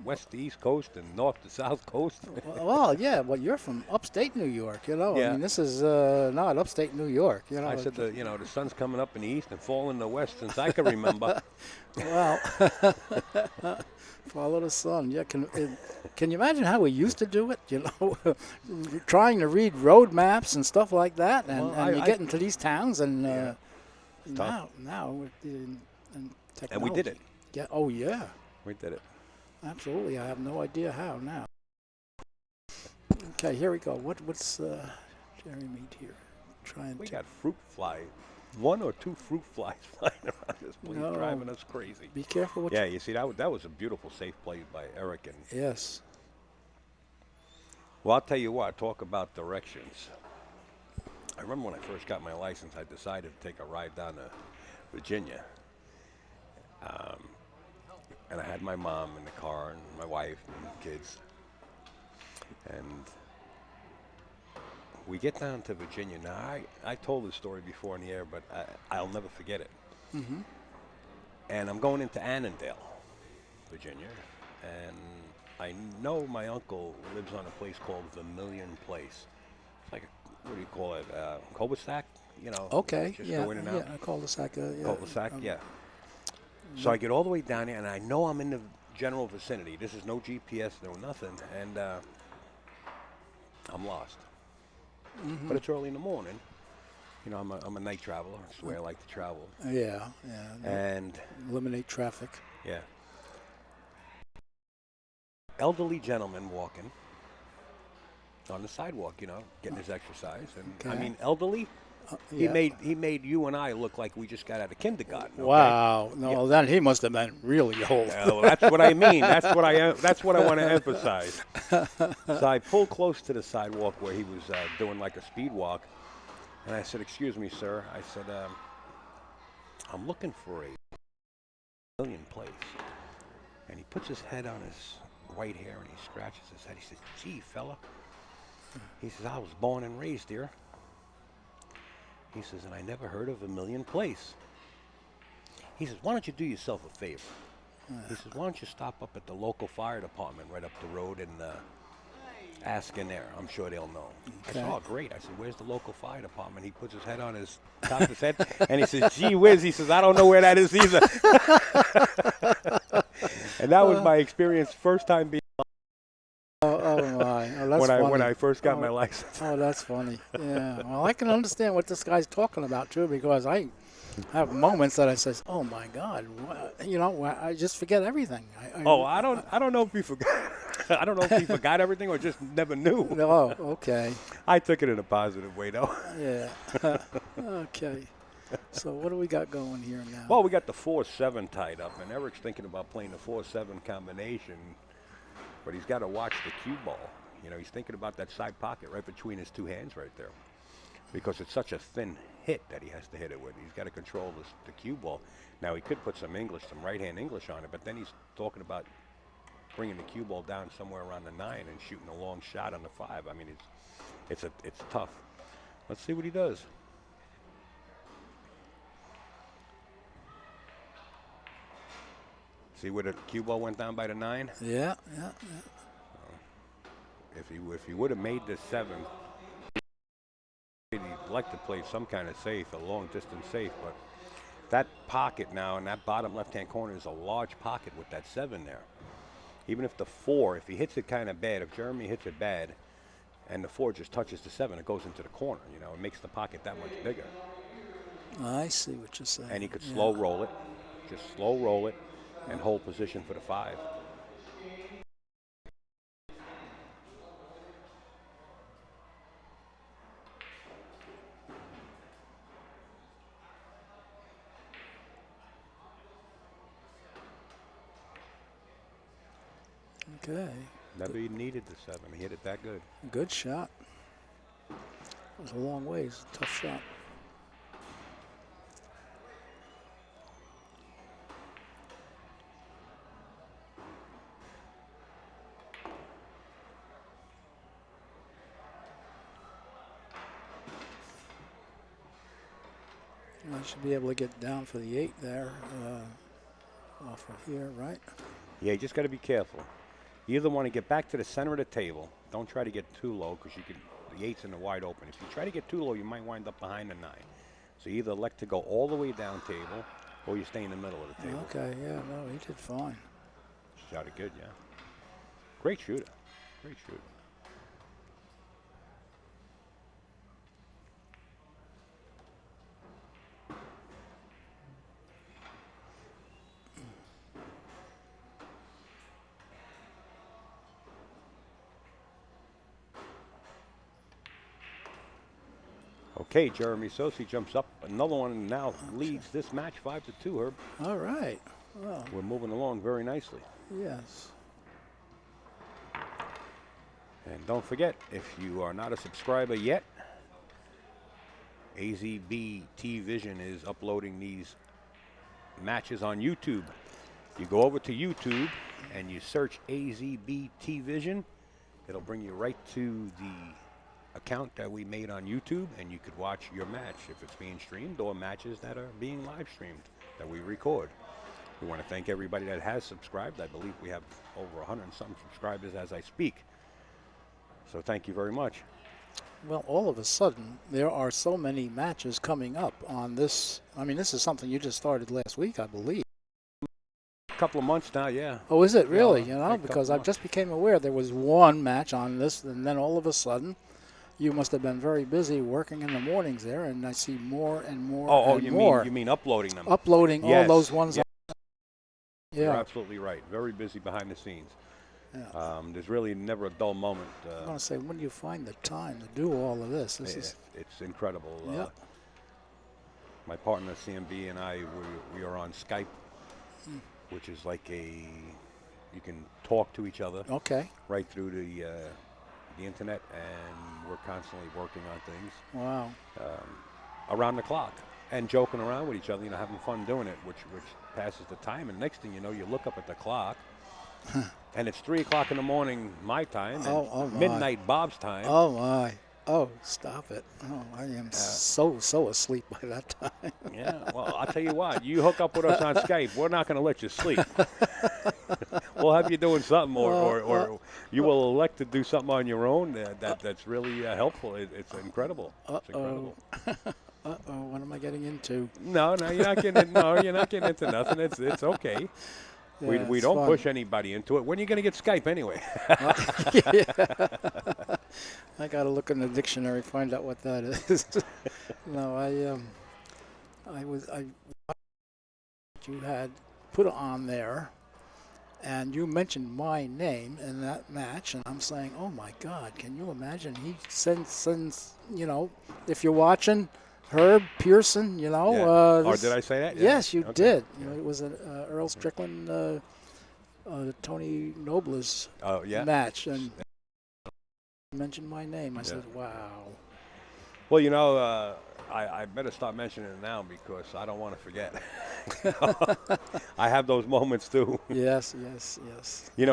west to east coast and north to south coast. Well, yeah, well, you're from upstate New York, you know. Yeah. I mean, this is not upstate New York, you know. I said, the sun's coming up in the east and falling in the west since I can remember. Well, follow the sun. Yeah, can you imagine how we used to do it? You know, trying to read road maps and stuff like that, and you get into these towns, and now with technology. And we did it. Yeah. Oh yeah. We did it. Absolutely. I have no idea how now. Okay, here we go. What's Jeremy here? We got fruit fly. 1 or 2 fruit flies flying around this place, driving us crazy. Be careful. Yeah, you see, that was a beautiful safe play by Eric. And yes. Well, I'll tell you what, talk about directions. I remember when I first got my license, I decided to take a ride down to Virginia. And I had my mom in the car and my wife and kids. And we get down to Virginia. Now, I told this story before in the air, but I'll never forget it. Mm-hmm. And I'm going into Annandale, Virginia. And I know my uncle lives on a place called Vermilion Place. It's like, what do you call it, cul-de-sac? You know, okay, just yeah, go in and out. yeah, a cul-de-sac. Cul-de-sac, yeah. So I get all the way down there, and I know I'm in the general vicinity. This is no GPS, no nothing, and I'm lost. Mm-hmm. But it's early in the morning. You know, I'm a night traveler. That's the way I like to travel. Yeah. And eliminate traffic. Yeah. Elderly gentleman walking on the sidewalk, you know, getting his exercise. And okay. I mean, elderly. Yeah. He made you and I look like we just got out of kindergarten. Okay? Wow. No, then he must have been really old. Well, that's what I mean. That's what I want to emphasize. So I pulled close to the sidewalk where he was doing like a speed walk, and I said, "Excuse me, sir." I said, "I'm looking for a million place." And he puts his head on his white hair and he scratches his head. He says, "Gee, fella," he says, "I was born and raised here." He says, "and I never heard of Vermilion Place." He says, "Why don't you do yourself a favor?" He says, "Why don't you stop up at the local fire department right up the road and ask in there. I'm sure they'll know." Okay. I said, "Oh, great." I said, "Where's the local fire department?" He puts his head on his top of his head, and he says, "Gee whiz," he says, "I don't know where that is either." And that was my experience, first time being Oh my! Oh, that's funny. when I first got my license. Oh, that's funny. Yeah. Well, I can understand what this guy's talking about too, because I have moments that I says, "Oh my God," you know, I just forget everything. I don't know if he forgot. I don't know if he forgot everything or just never knew. No. Okay. I took it in a positive way, though. Yeah. Okay. So what do we got going here now? Well, we got the 4-7 tied up, and Eric's thinking about playing the 4-7 combination, but he's got to watch the cue ball. You know, he's thinking about that side pocket right between his two hands right there, because it's such a thin hit that he has to hit it with. He's got to control the cue ball. Now, he could put some right-hand English on it, but then he's talking about bringing the cue ball down somewhere around the 9 and shooting a long shot on the 5. I mean, it's tough. Let's see what he does. See where the cue ball went down by the 9? Yeah. If he would have made the 7, he'd like to play some kind of safe, a long distance safe, but that pocket now in that bottom left-hand corner is a large pocket with that 7 there. Even if the 4, if he hits it kind of bad, if Jeremy hits it bad, and the 4 just touches the 7, it goes into the corner. You know, it makes the pocket that much bigger. I see what you're saying. And he could slow roll it, just slow roll it, and hold position for the 5. Okay. Never even needed the 7. He hit it that good. Good shot. It was a long ways. Tough shot. I should be able to get down for the 8 there off of here, right? Yeah, you just got to be careful. You either want to get back to the center of the table. Don't try to get too low because the 8's in the wide open. If you try to get too low, you might wind up behind the 9. So you either elect to go all the way down table or you stay in the middle of the table. Okay, yeah, no, he did fine. Shot it good, yeah. Great shooter. Great shooter. Okay, Jeremy Sossei jumps up. Another one and now leads this match 5-2, Herb. All right. Well, we're moving along very nicely. Yes. And don't forget, if you are not a subscriber yet, AZB T-Vision is uploading these matches on YouTube. You go over to YouTube and you search AZB T-Vision. It'll bring you right to the account that we made on YouTube, and you could watch your match if it's being streamed or matches that are being live streamed that we record. We want to thank everybody that has subscribed. I believe we have over 100 and some subscribers as I speak. So thank you very much. Well, all of a sudden, there are so many matches coming up on this. I mean, this is something you just started last week, I believe. A couple of months now, yeah. Oh, is it really? Yeah, you know, because I just became aware there was one match on this, and then all of a sudden, you must have been very busy working in the mornings there, and I see more and more and more. You mean uploading them? Uploading yes, all those ones. Yes. Yeah. You're absolutely right. Very busy behind the scenes. Yeah. There's really never a dull moment. I'm going to say, when do you find the time to do all of this? It's incredible. Yeah. My partner, CMB, and I, we are on Skype, which is like you can talk to each other. Okay. Right through the internet, and we're constantly working on things. Wow. Around the clock and joking around with each other, having fun doing it, which passes the time. And next thing you know, you look up at the clock, and it's 3 o'clock in the morning my time, and midnight Bob's time. Oh my! Oh, stop it! Oh, I am so asleep by that time. Yeah. Well, I'll tell you what. You hook up with us on Skype, we're not going to let you sleep. We'll have you doing something, or you will elect to do something on your own that's really helpful. It's incredible. It's incredible. What am I getting into? No, you're not getting. No, you're not getting into nothing. It's okay. Yeah, we don't push anybody into it. When are you going to get Skype anyway? I got to look in the dictionary, find out what that is. No, you had put on there, and you mentioned my name in that match, and I'm saying, oh my God, can you imagine? He sends if you're watching, Herb Pearson, Yeah. Or did I say that? Yeah. Yes, you did. Yeah. It was an Earl Strickland, Tony Nobler's match, and you mentioned my name. I said, wow. Well, I better start mentioning it now because I don't want to forget. I have those moments too. Yes.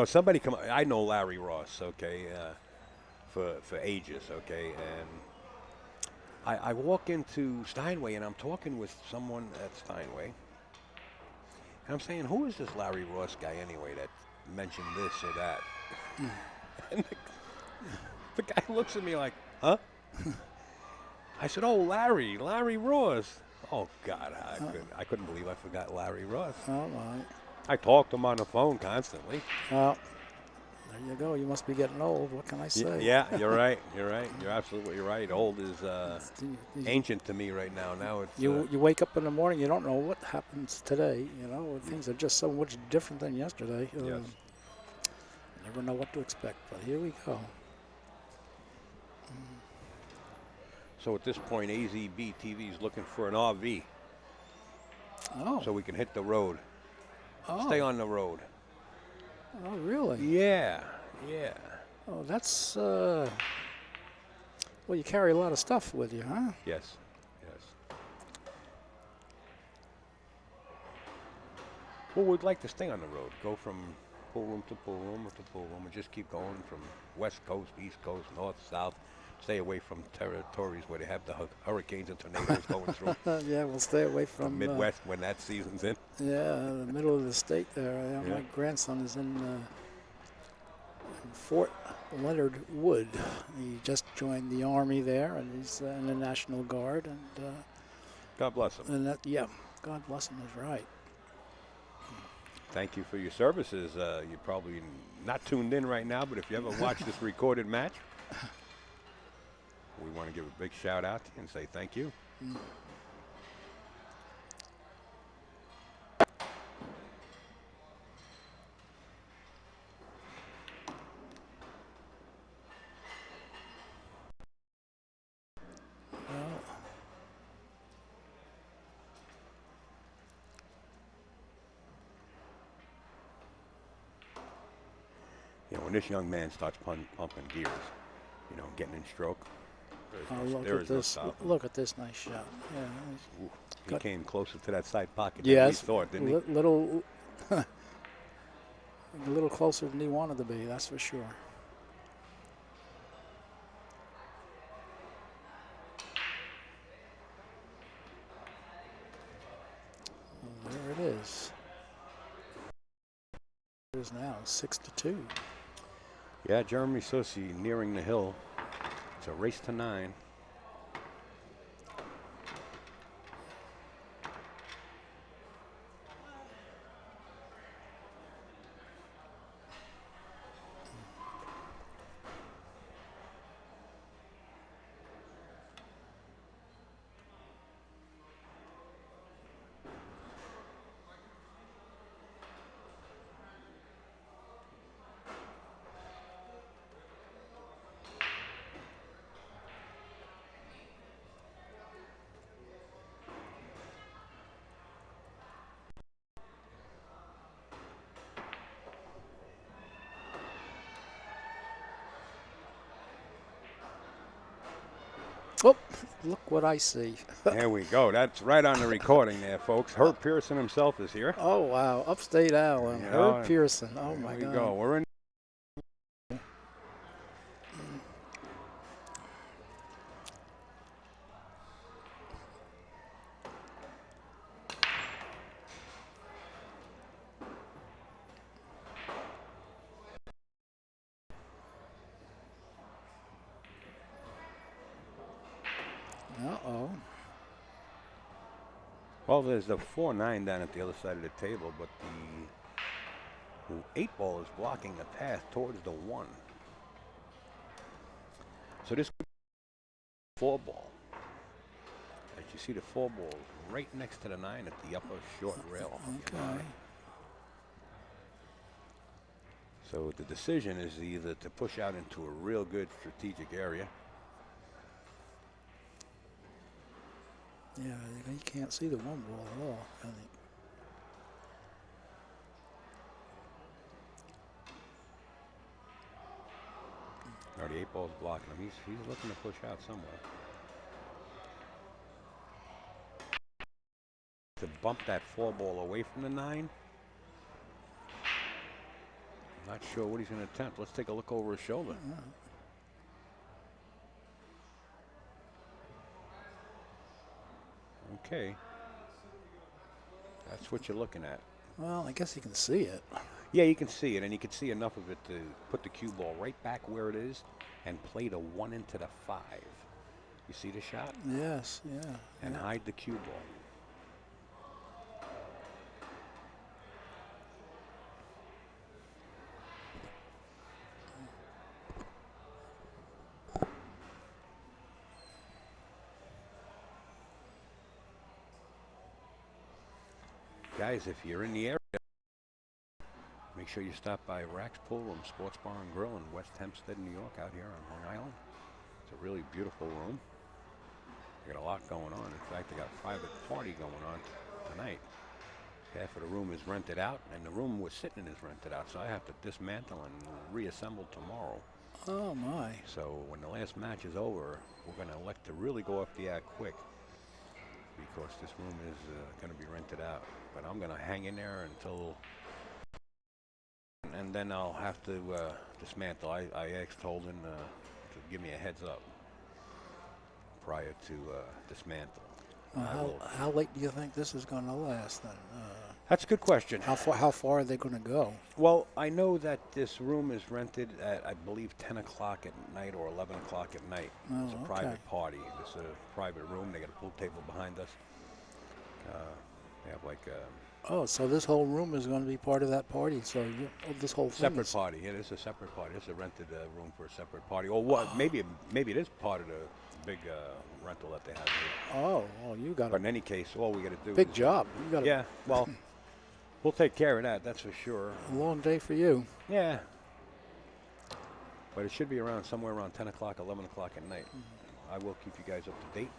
Somebody I know Larry Ross, okay, for ages, okay, and I walk into Steinway and I'm talking with someone at Steinway, and I'm saying, who is this Larry Ross guy anyway that mentioned this or that? And the guy looks at me like, huh? I said, oh, Larry Ross. Oh, God, I couldn't believe I forgot Larry Ross. All right. I talk to him on the phone constantly. Well, there you go. You must be getting old. What can I say? Yeah, you're right. You're absolutely right. Old is ancient to me right now. Now it's you wake up in the morning, you don't know what happens today. Things are just so much different than yesterday. Yes. Never know what to expect, but here we go. So at this point, AZB TV is looking for an RV. Oh. So we can hit the road. Oh. Stay on the road. Oh, really? Yeah, yeah. Oh, that's, well, you carry a lot of stuff with you, huh? Yes, yes. Well, we'd like to stay on the road. Go from pool room to pool room to pool room and just keep going from west coast, east coast, north, south. Stay away from territories where they have the hurricanes and tornadoes going through. Yeah, we'll stay away The from, Midwest when that season's in. yeah, the middle of the state there. Yeah, Yeah. my grandson is in Fort Leonard Wood. He just joined the Army there, and he's in the National Guard. God bless them. And that, yeah, God bless him is right. Thank you for your services. You're probably not tuned in right now, but if you ever watch this recorded match, we want to give a big shout out to you and say thank you. Well, You know, when this young man starts pumping gears, you know, getting in stroke, there is no stopping. look at this nice shot. Yeah. Ooh, he came closer to that side pocket Yes. than we thought, didn't he? Little, a little closer than he wanted to be. That's for sure. Well, there it is. It is now 6-2. Yeah, Jeremy Sossei nearing the hill. It's a race to 9. Oh, look what I see. There we go. That's right on the recording there, folks. Herb Pearson himself is here. Oh, wow. Upstate Allen. You know, Herb Pearson. Oh, my There God. we go. We're in. Uh-oh. Well, there's the 4-9 down at the other side of the table, but the 8 ball is blocking the path towards the 1. So this 4 ball. As you see, the 4 ball is right next to the 9 at the upper short rail. Okay. So the decision is either to push out into a real good strategic area. Yeah, you can't see the 1 ball at all, I think. Or the 8 ball's blocking him. He's looking to push out somewhere. To bump that 4 ball away from the 9. Not sure what he's going to attempt. Let's take a look over his shoulder. Okay. That's what you're looking at. Well, I guess you can see it. Yeah, you can see it, and you can see enough of it to put the cue ball right back where it is and play the 1 into the 5. You see the shot? Yes, yeah. And hide the cue ball. Guys, if you're in the area, make sure you stop by Raxx Pool Room, Sports Bar and Grill in West Hempstead, New York, out here on Long Island. It's a really beautiful room. They got a lot going on. In fact, they got a private party going on tonight. Half of the room is rented out, and the room we're sitting in is rented out, so I have to dismantle and reassemble tomorrow. Oh, my. So when the last match is over, we're going to elect to really go off the air quick because this room is going to be rented out. But I'm going to hang in there until, and then I'll have to dismantle. I asked Holden to give me a heads up prior to dismantle. How late do you think this is going to last then? That's a good question. How far are they going to go? Well, I know that this room is rented at, I believe, 10 o'clock at night or 11 o'clock at night. Oh, It's a private party. It's a private room. They got a pool table behind us. They have like a Oh, so this whole room is going to be part of that party. So this whole thing separate party. It is a separate party. It's a rented room for a separate party. Or what? Maybe it is part of the big rental that they have here. Oh, you got But in any case, all we got to do big is, job. You got yeah, well, we'll take care of that. That's for sure. a long day for you. Yeah. But it should be around somewhere around 10 o'clock, 11 o'clock at night. I will keep you guys up to date.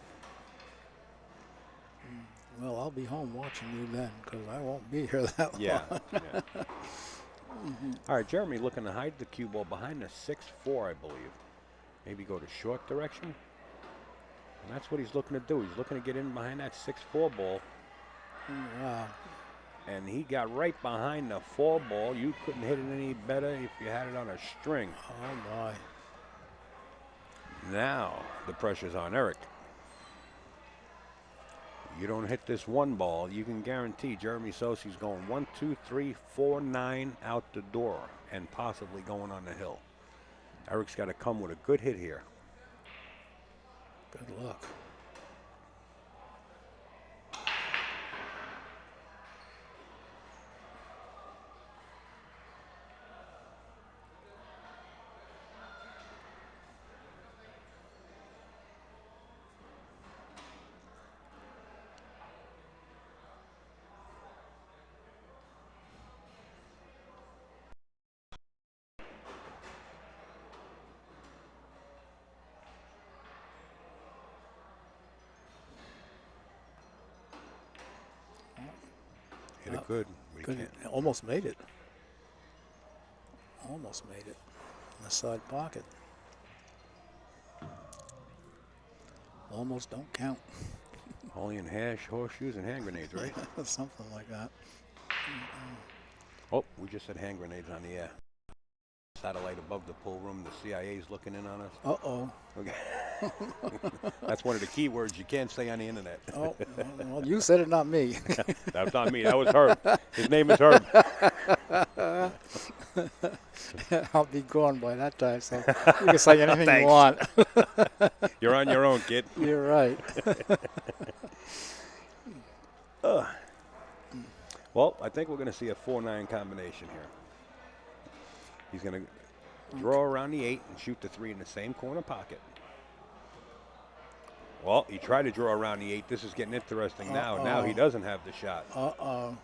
Well, I'll be home watching you then because I won't be here that Yeah. long. Yeah. All right, Jeremy looking to hide the cue ball behind the 6-4, I believe. Maybe go to short direction. And that's what he's looking to do. He's looking to get in behind that 6-4 ball. Wow. And he got right behind the 4 ball. You couldn't hit it any better if you had it on a string. Oh, my. Now the pressure's on Eric. You don't hit this 1 ball, you can guarantee Jeremy Sossei's going 1, 2, 3, 4, 9 out the door and possibly going on the hill. Eric's got to come with a good hit here. Good luck. Hit it good. We Good. can't. Almost made it. Almost made it. In the side pocket. Almost don't count. Only in hash, horseshoes, and hand grenades, right? Something like that. Oh, we just had hand grenades on the air. Satellite above the pool room. The CIA's looking in on us. Uh-oh. Okay. That's one of the key words you can't say on the internet. Oh, well, you said it, not me. That was not me. That was Herb. His name is Herb. I'll be gone by that time, so you can say anything you Thanks. want. You're on your own, kid. You're right. Well, I think we're going to see a 4-9 combination here. He's going to draw around the 8 and shoot the 3 in the same corner pocket. Well, he tried to draw around the 8. This is getting interesting now. Now he doesn't have the shot. Uh-oh.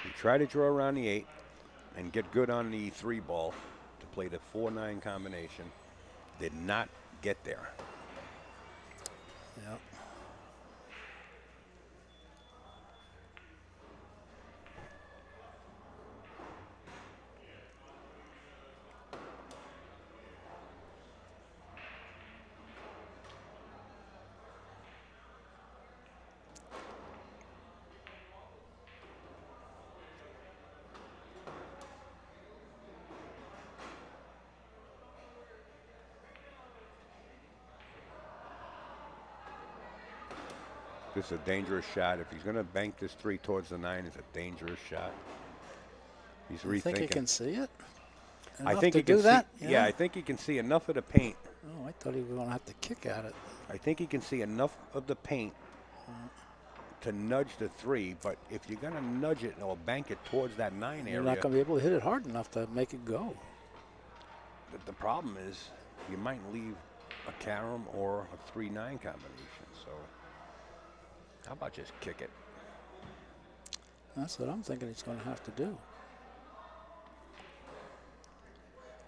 He tried to draw around the 8 and get good on the 3 ball to play the 4-9 combination. Did not get there. Yep. This is a dangerous shot. If he's going to bank this 3 towards the 9, it's a dangerous shot. He's rethinking. You think he can see it? I Enough think to he can do that? see. Yeah, I think he can see enough of the paint. Oh, I thought he was going to have to kick at it. I think he can see enough of the paint to nudge the 3. But if you're going to nudge it or bank it towards that 9 area, You're not going to be able to hit it hard enough to make it go. the problem is you might leave a carom or a 3-9 combination. So how about just kick it? That's what I'm thinking he's going to have to do.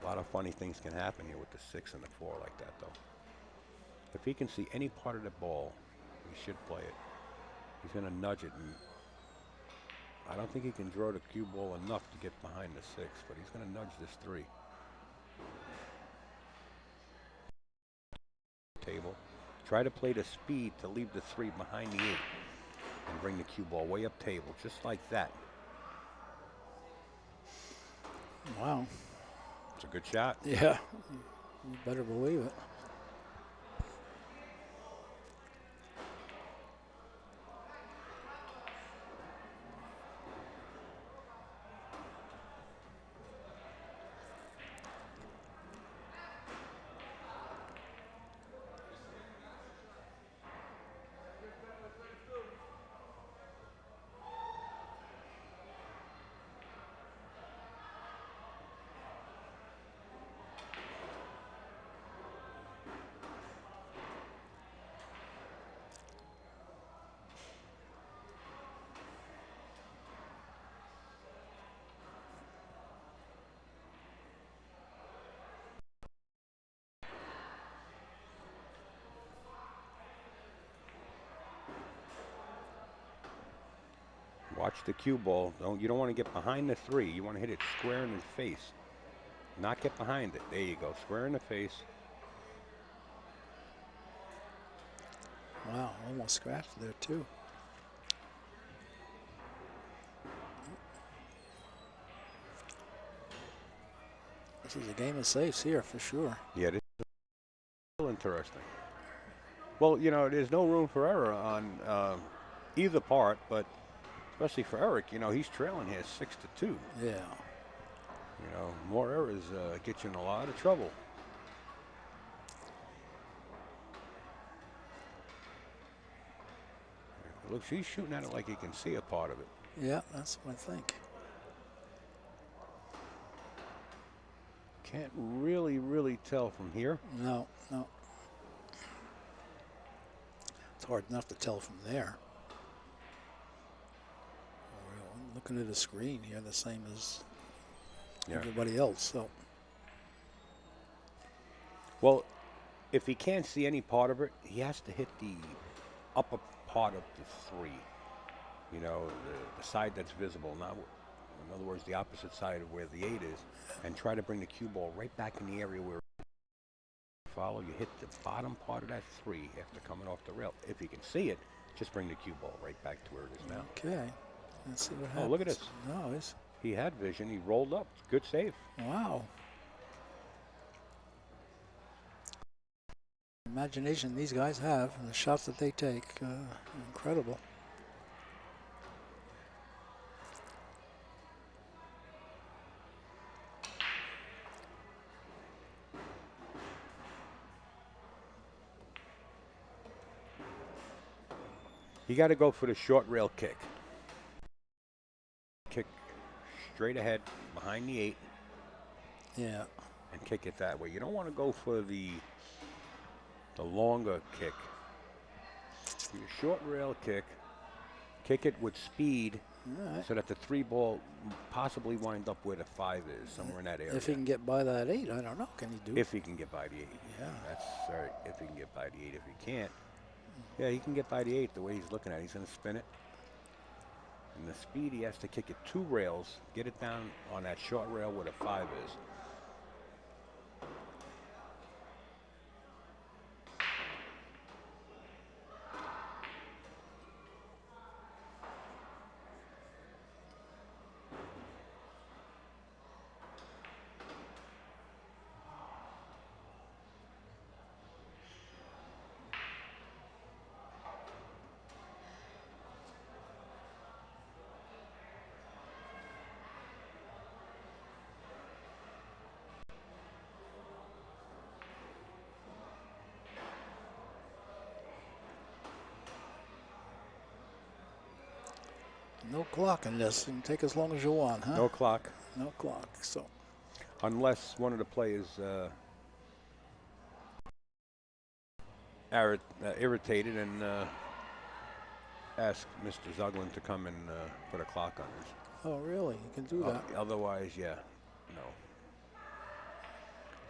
A lot of funny things can happen here with the 6 and the 4 like that, though. If he can see any part of the ball, he should play it. He's going to nudge it, and I don't think he can draw the cue ball enough to get behind the 6, but he's going to nudge this 3. Table. Try to play the speed to leave the 3 behind the 8 and bring the cue ball way up table, just like that. Wow. It's a good shot. Yeah, you better believe it. Watch the cue ball. You don't want to get behind the 3. You want to hit it square in his face. Not get behind it. There you go. Square in the face. Wow, almost scratched there too. This is a game of safes here for sure. Yeah, this is interesting. Well, you know, there's no room for error on either part, but especially for Eric, you know, he's trailing here 6-2. Yeah. You know, more errors get you in a lot of trouble. Looks, he's shooting at it like he can see a part of it. Yeah, that's what I think. Can't really tell from here. No. It's hard enough to tell from there. Looking at the screen here, the same as everybody else. So, well, if he can't see any part of it, he has to hit the upper part of the 3. You know, the side that's visible. Not, in other words, the opposite side of where the 8 is, and try to bring the cue ball right back in the area where you follow. You hit the bottom part of that 3 after coming off the rail. If you can see it, just bring the cue ball right back to where it is now. Okay. Let's see what happens. Oh, look at this. No, he had vision. He rolled up. Good save. Wow. Imagination these guys have and the shots that they take, incredible. You got to go for the short rail kick. Kick straight ahead behind the 8. Yeah. And kick it that way. You don't want to go for the longer kick. Your short rail kick. Kick it with speed so that the 3 ball possibly wind up where the 5 is, somewhere in that area. If he can get by that 8, I don't know. Can he do it? If he can get by the 8. Yeah. That's right. If he can get by the 8. If he can't, yeah, he can get by the 8 the way he's looking at it. He's going to spin it. And the speed, he has to kick it 2 rails, get it down on that short rail where the 5 is. No clock in this. You can take as long as you want, huh? No clock. No clock. So, unless one of the players irritated and ask Mr. Zuglin to come and put a clock on this. oh, really? You can do that? Otherwise, yeah, no.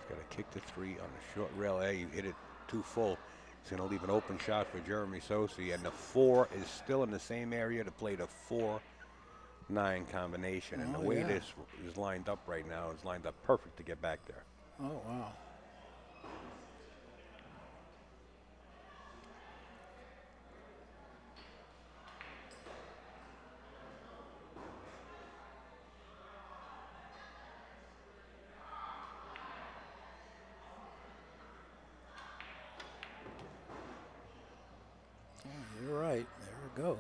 got to kick the 3 on the short rail. Hey, you hit it too full. It's going to leave an open shot for Jeremy Sossei. And the 4 is still in the same area to play the 4-9 combination. And the way this is lined up right now is lined up perfect to get back there. Oh, wow. You're right. There it goes.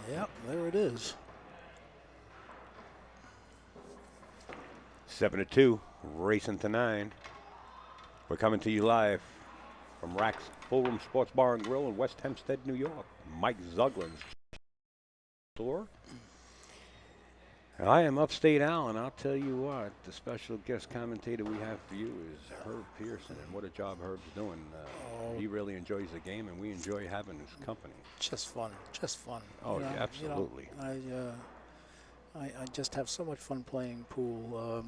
Yep, there it is. 7-2, racing to 9. We're coming to you live from Raxx Full Room Sports Bar and Grill in West Hempstead, New York. Mike Zuglin's store. I am Upstate Al, and I'll tell you what, the special guest commentator we have for you is Herb Pearson, and what a job Herb's doing. He really enjoys the game, and we enjoy having his company. Just fun, just fun. Oh, yeah, absolutely. I just have so much fun playing pool.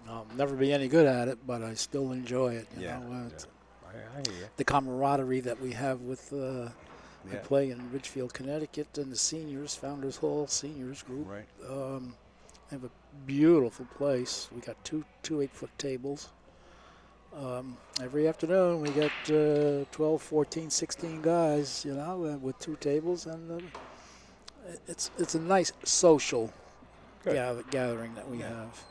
I'll never be any good at it, but I still enjoy it. You know, I hear you. The camaraderie that we have with I play in Ridgefield, Connecticut, and the seniors, Founders Hall Seniors Group. Right. They have a beautiful place. We got two 8-foot tables. Every afternoon we get 12, 14, 16 guys, you know, with 2 tables, and it's a nice social gathering that we have.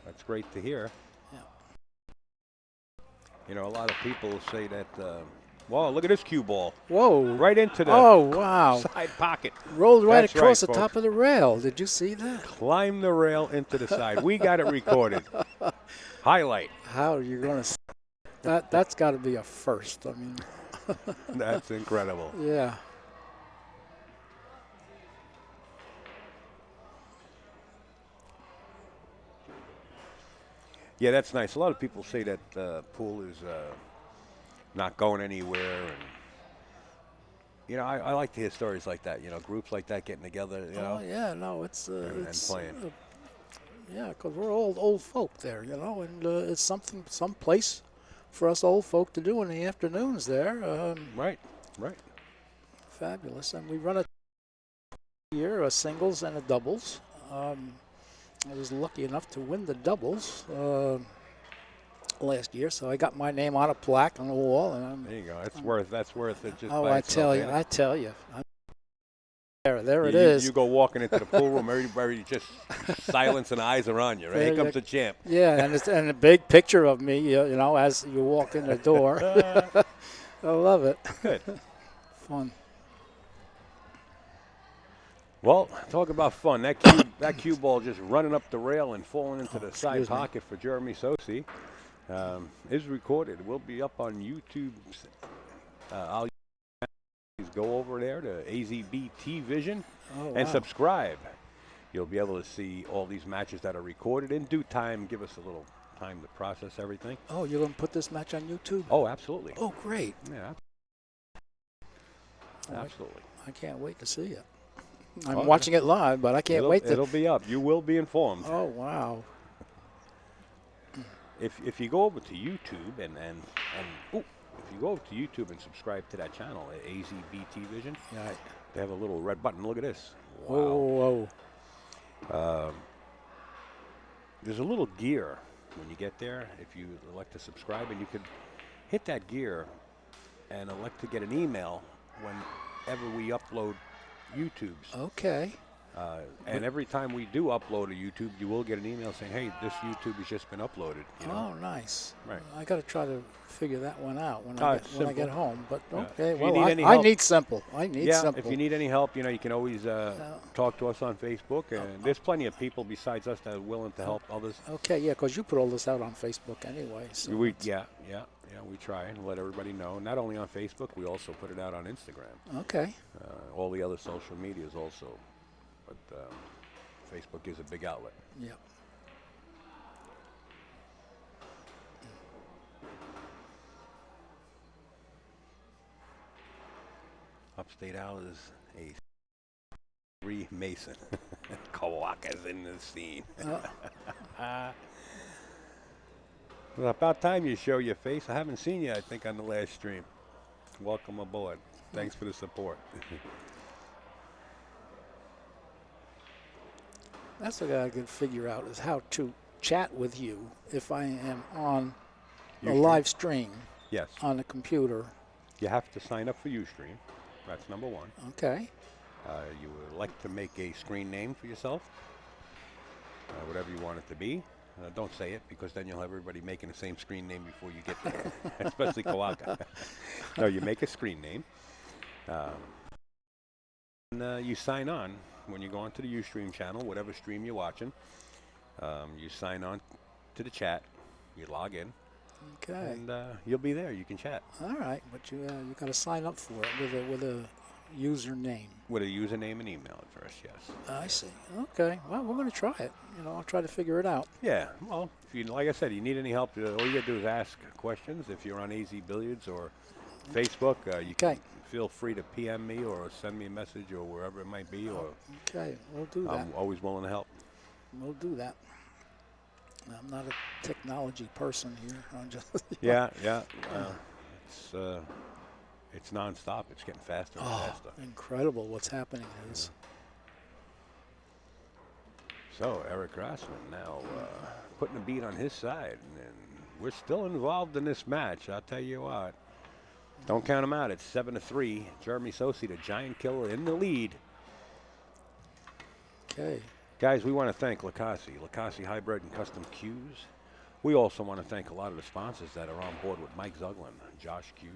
That's great to hear. Yeah. You know, a lot of people say that, wow, look at this cue ball. Whoa. Right into the side pocket. Rolled right That's across the folks. top of the rail. Did you see that? Climb the rail into the side. We got it recorded. Highlight. How are you going to that's got to be a first. I mean. That's incredible. Yeah. Yeah, that's nice. A lot of people say that pool is not going anywhere, and you know, I like to hear stories like that. You know, groups like that getting together. You know. Oh yeah, no, it's and playing. Yeah, because we're old folk there, you know, and it's some place for us old folk to do in the afternoons there. Right. Fabulous, and we run a year, a singles and a doubles. I was lucky enough to win the doubles last year, so I got my name on a plaque on the wall. And there you go. That's worth it. Just oh, by I itself, tell you. There it is. You go walking into the pool room, everybody just silence and eyes are on you. Right? Here comes the champ. Yeah, and a big picture of me, you know, as you walk in the door. I love it. Good. Fun. Well, talk about fun. That cue ball just running up the rail and falling into the side pocket for Jeremy Sossei is recorded. It will be up on YouTube. I'll go over there to AZBT Vision and subscribe. You'll be able to see all these matches that are recorded in due time. Give us a little time to process everything. Oh, you're going to put this match on YouTube? Oh, absolutely. Oh, great. Yeah. Absolutely. I can't wait to see it. I'm watching it live, but I can't wait to. It'll be up. You will be informed. Oh, wow. If you go over to YouTube and if you go over to YouTube and subscribe to that channel, AZBT Vision, they have a little red button. Look at this. Wow. Whoa. There's a little gear when you get there. If you elect to subscribe, and you could hit that gear and elect to get an email whenever we upload YouTubes. Okay. And every time we do upload a YouTube, you will get an email saying, hey, this YouTube has just been uploaded. You know? Oh, nice. Right. I got to try to figure that one out when I get home. But okay, well, I need simple. Simple. If you need any help, you know, you can always talk to us on Facebook. And there's plenty of people besides us that are willing to help others. Okay, yeah, because you put all this out on Facebook anyway. So Yeah, we try and let everybody know. Not only on Facebook, we also put it out on Instagram. Okay. All the other social medias also. But Facebook is a big outlet. Yep. Upstate Al is a 3 Mason. Kawaka's in the scene. Well, about time you show your face. I haven't seen you, I think, on the last stream. Welcome aboard. Thanks for the support. That's what I could figure out is how to chat with you if I am on a live stream. Yes. On the computer. You have to sign up for Ustream. That's number one. Okay. You would like to make a screen name for yourself, whatever you want it to be. Don't say it, because then you'll have everybody making the same screen name before you get there, especially Kawaka. No, you make a screen name. And you sign on when you go onto the Ustream channel, whatever stream you're watching. You sign on to the chat. You log in. Okay. And you'll be there. You can chat. All right, but you got to sign up for it with a username. With a username and email address, yes. I see. Okay. Well, we're going to try it. I'll try to figure it out. Yeah. Well, if you, like I said, you need any help, all you got to do is ask questions. If you're on AZ Billiards or Facebook, you can feel free to PM me or send me a message or wherever it might be. Or okay, we'll do that. I'm always willing to help. We'll do that. I'm not a technology person here. I'm just yeah. It's nonstop. It's getting faster and faster. Incredible what's happening is. So Eric Grasman now putting a beat on his side, and we're still involved in this match. I'll tell you what. Don't count him out. It's 7-3. Jeremy Sossei, the giant killer, in the lead. Okay. Guys, we want to thank Lacassi Hybrid and Custom Cues. We also want to thank a lot of the sponsors that are on board with Mike Zuglin, Josh Cues,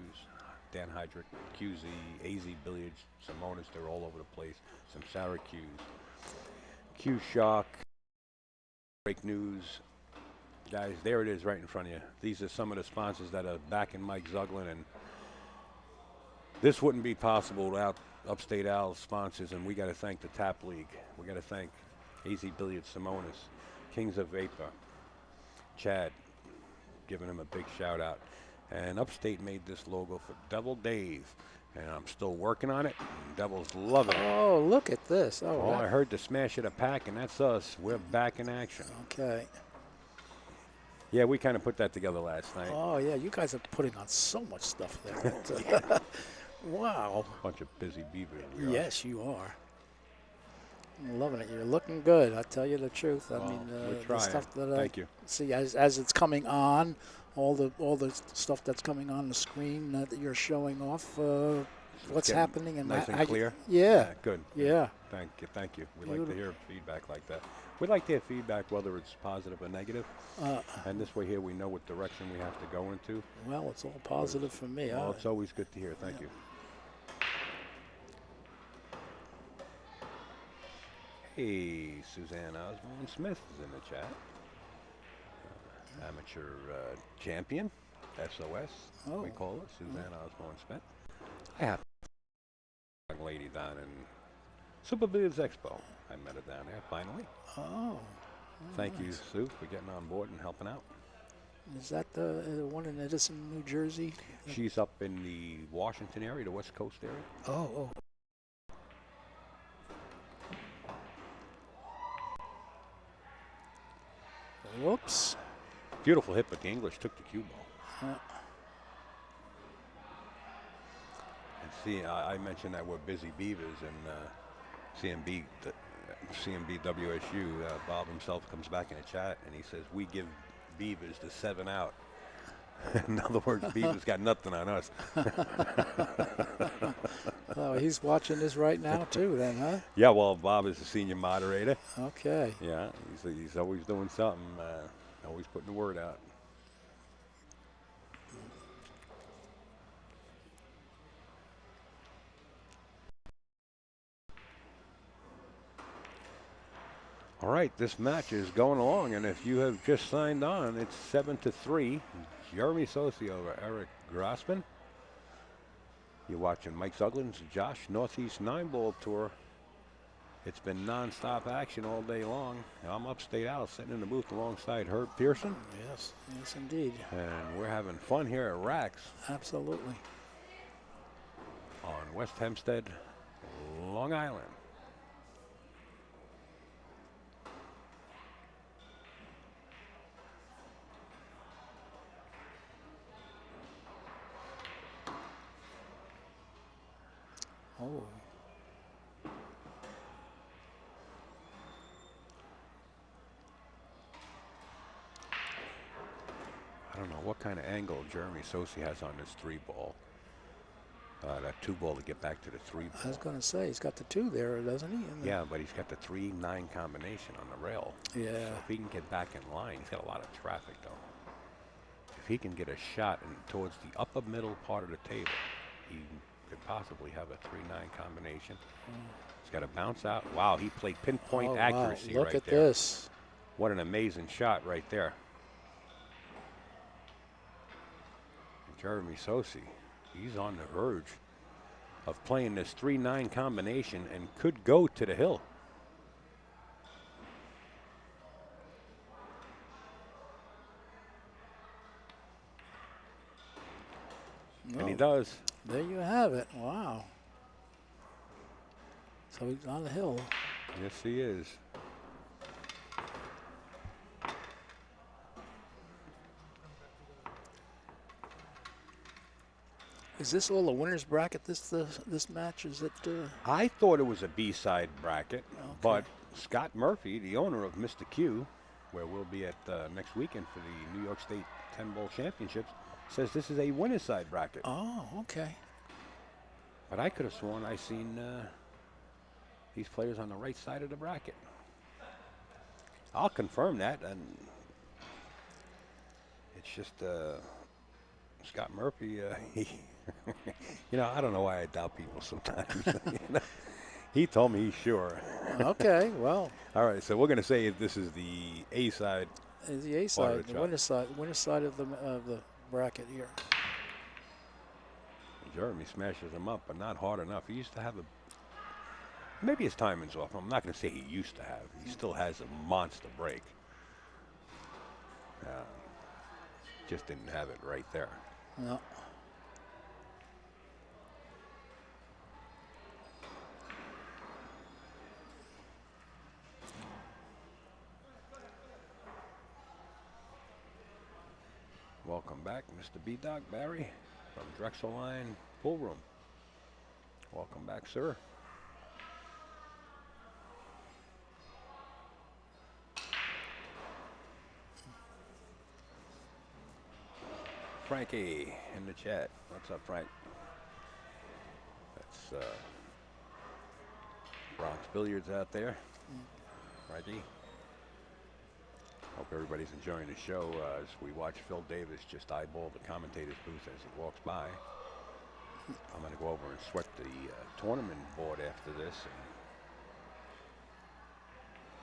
Dan Hydrick, QZ, AZ Billiards, Simonis. They're all over the place. Some Syracuse, Q Shock, Break News. Guys, there it is right in front of you. These are some of the sponsors that are backing Mike Zuglin, and this wouldn't be possible without Upstate Al's sponsors, and we got to thank the Tap League. We got to thank AZ Billiards, Simonis, Kings of Vapor, Chad, giving him a big shout out. And Upstate made this logo for Devil Dave, and I'm still working on it. Devil's loving it. Oh, look at this. Oh, I heard the smash of the pack, and that's us. We're back in action. Okay. Yeah, we kind of put that together last night. Oh, yeah, you guys are putting on so much stuff there. Wow. Bunch of busy beavers. Yes, you are. I'm loving it. You're looking good. I tell you the truth. I mean, the stuff that Thank you. See as it's coming on, all the stuff that's coming on the screen that you're showing off. What's happening and nice and clear. Yeah. Good. Yeah. Thank you. We like to hear feedback like that. We like to hear feedback, whether it's positive or negative. And this way here, we know what direction we have to go into. Well, it's all positive for me. Well, it's always good to hear. Thank you. Hey, Suzanne Osborne Smith is in the chat. Amateur champion, SOS, we call it, Suzanne Osborne Smith. I have a young lady down in Super Billiards Expo. I met her down there finally. Oh. Thank you, Sue, for getting on board and helping out. Is that the one in Edison, New Jersey? She's up in the Washington area, the West Coast area. Oh. Whoops. Beautiful hit, but the English took the cue ball. And see, I mentioned that we're busy beavers, and CMB WSU, Bob himself comes back in the chat, and he says, we give beavers the 7 out. In other words, beavers got nothing on us. Oh, he's watching this right now, too, then, huh? Yeah, well, Bob is the senior moderator. Okay. Yeah, he's always doing something, always putting the word out. All right, this match is going along, and if you have just signed on, it's 7-3. Jeremy Sossei over Eric Grasman. You're watching Mike Zuglin's Josh Northeast 9-Ball Tour. It's been non-stop action all day long. I'm upstate out, sitting in the booth alongside Herb Pearson. Yes, yes, indeed. And we're having fun here at Raxx Absolutely. on West Hempstead, Long Island. Oh. I don't know what kind of angle Jeremy Sossei has on this 3-ball. That 2-ball to get back to the 3-ball. I was going to say, he's got the 2 there, doesn't he? Yeah, but he's got the 3-9 combination on the rail. Yeah. So if he can get back in line, he's got a lot of traffic, though. If he can get a shot towards the upper middle part of the table, he could possibly have a 3-9 combination. He's got to bounce out. Wow, he played pinpoint accuracy wow. right Look at there. this. What an amazing shot right there. Jeremy Sossei, he's on the verge of playing this 3-9 combination and could go to the hill. No. And he does. There you have it. Wow. So he's on the hill. Yes, he is. Is this all the winners bracket? This match, is it? I thought it was a B-side bracket, Okay. but Scott Murphy, the owner of Mr. Q, where we'll be at next weekend for the New York State 10-Ball Championships, says this is a winner's side bracket. Oh, okay. But I could have sworn I seen these players on the right side of the bracket. I'll confirm that, and it's just Scott Murphy. He, you know, I don't know why I doubt people sometimes. You know? He told me he's sure. Okay, well. All right, so we're going to say this is the A side. Is the A side, the winner's side of the bracket here. Jeremy smashes him up, but not hard enough. He used to have maybe his timing's off. I'm not going to say he used to have. He still has a monster break. Just didn't have it right there. No. Welcome back, Mr. B-Dog Barry from Drexel Line Pool Room. Welcome back, sir. Frankie in the chat. What's up, Frank? That's Bronx Billiards out there. Frankie. Hope everybody's enjoying the show as we watch Phil Davis just eyeball the commentator's booth as he walks by. I'm going to go over and sweat the tournament board after this and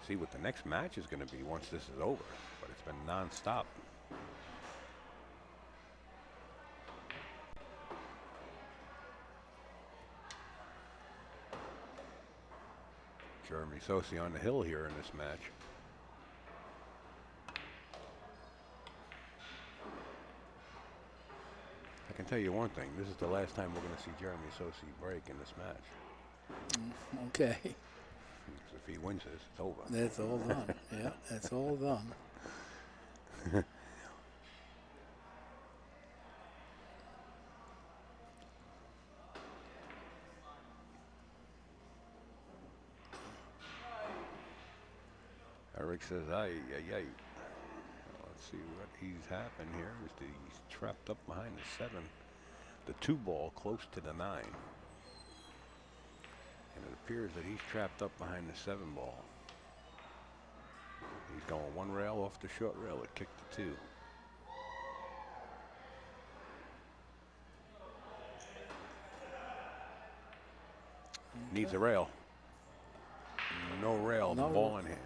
see what the next match is going to be once this is over. But it's been non-stop. Jeremy Sossei on the hill here in this match. I can tell you one thing. This is the last time we're going to see Jeremy Sossei break in this match. Okay. Because if he wins this, it's over. That's all done. Yeah, that's all done. Eric says, ay. Let's see what he's happened here. He's trapped up behind the 7. The 2-ball close to the 9. And it appears that he's trapped up behind the 7-ball. He's going one rail off the short rail. It kicked the 2. Okay. Needs a rail. No rail, No. ball in hand.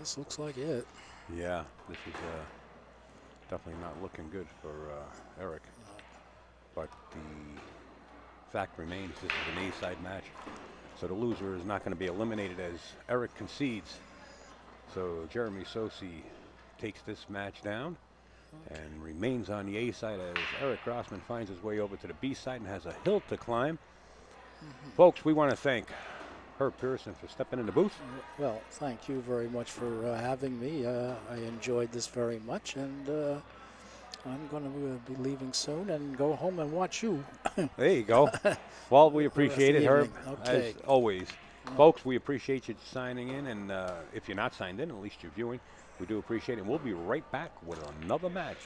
This looks like it. Yeah, this is definitely not looking good for Eric. But the fact remains, this is an A-side match. So the loser is not going to be eliminated as Eric concedes. So Jeremy Sossei takes this match down and remains on the A side as Eric Grasman finds his way over to the B side and has a hill to climb. Folks, we want to thank Herb Pearson for stepping in the booth. Well, thank you very much for having me. I enjoyed this very much, and I'm going to be leaving soon and go home and watch you. There you go. Well, we appreciate it, Herb, okay. as always. Folks, we appreciate you signing in, and if you're not signed in, at least you're viewing. We do appreciate it. And we'll be right back with another match.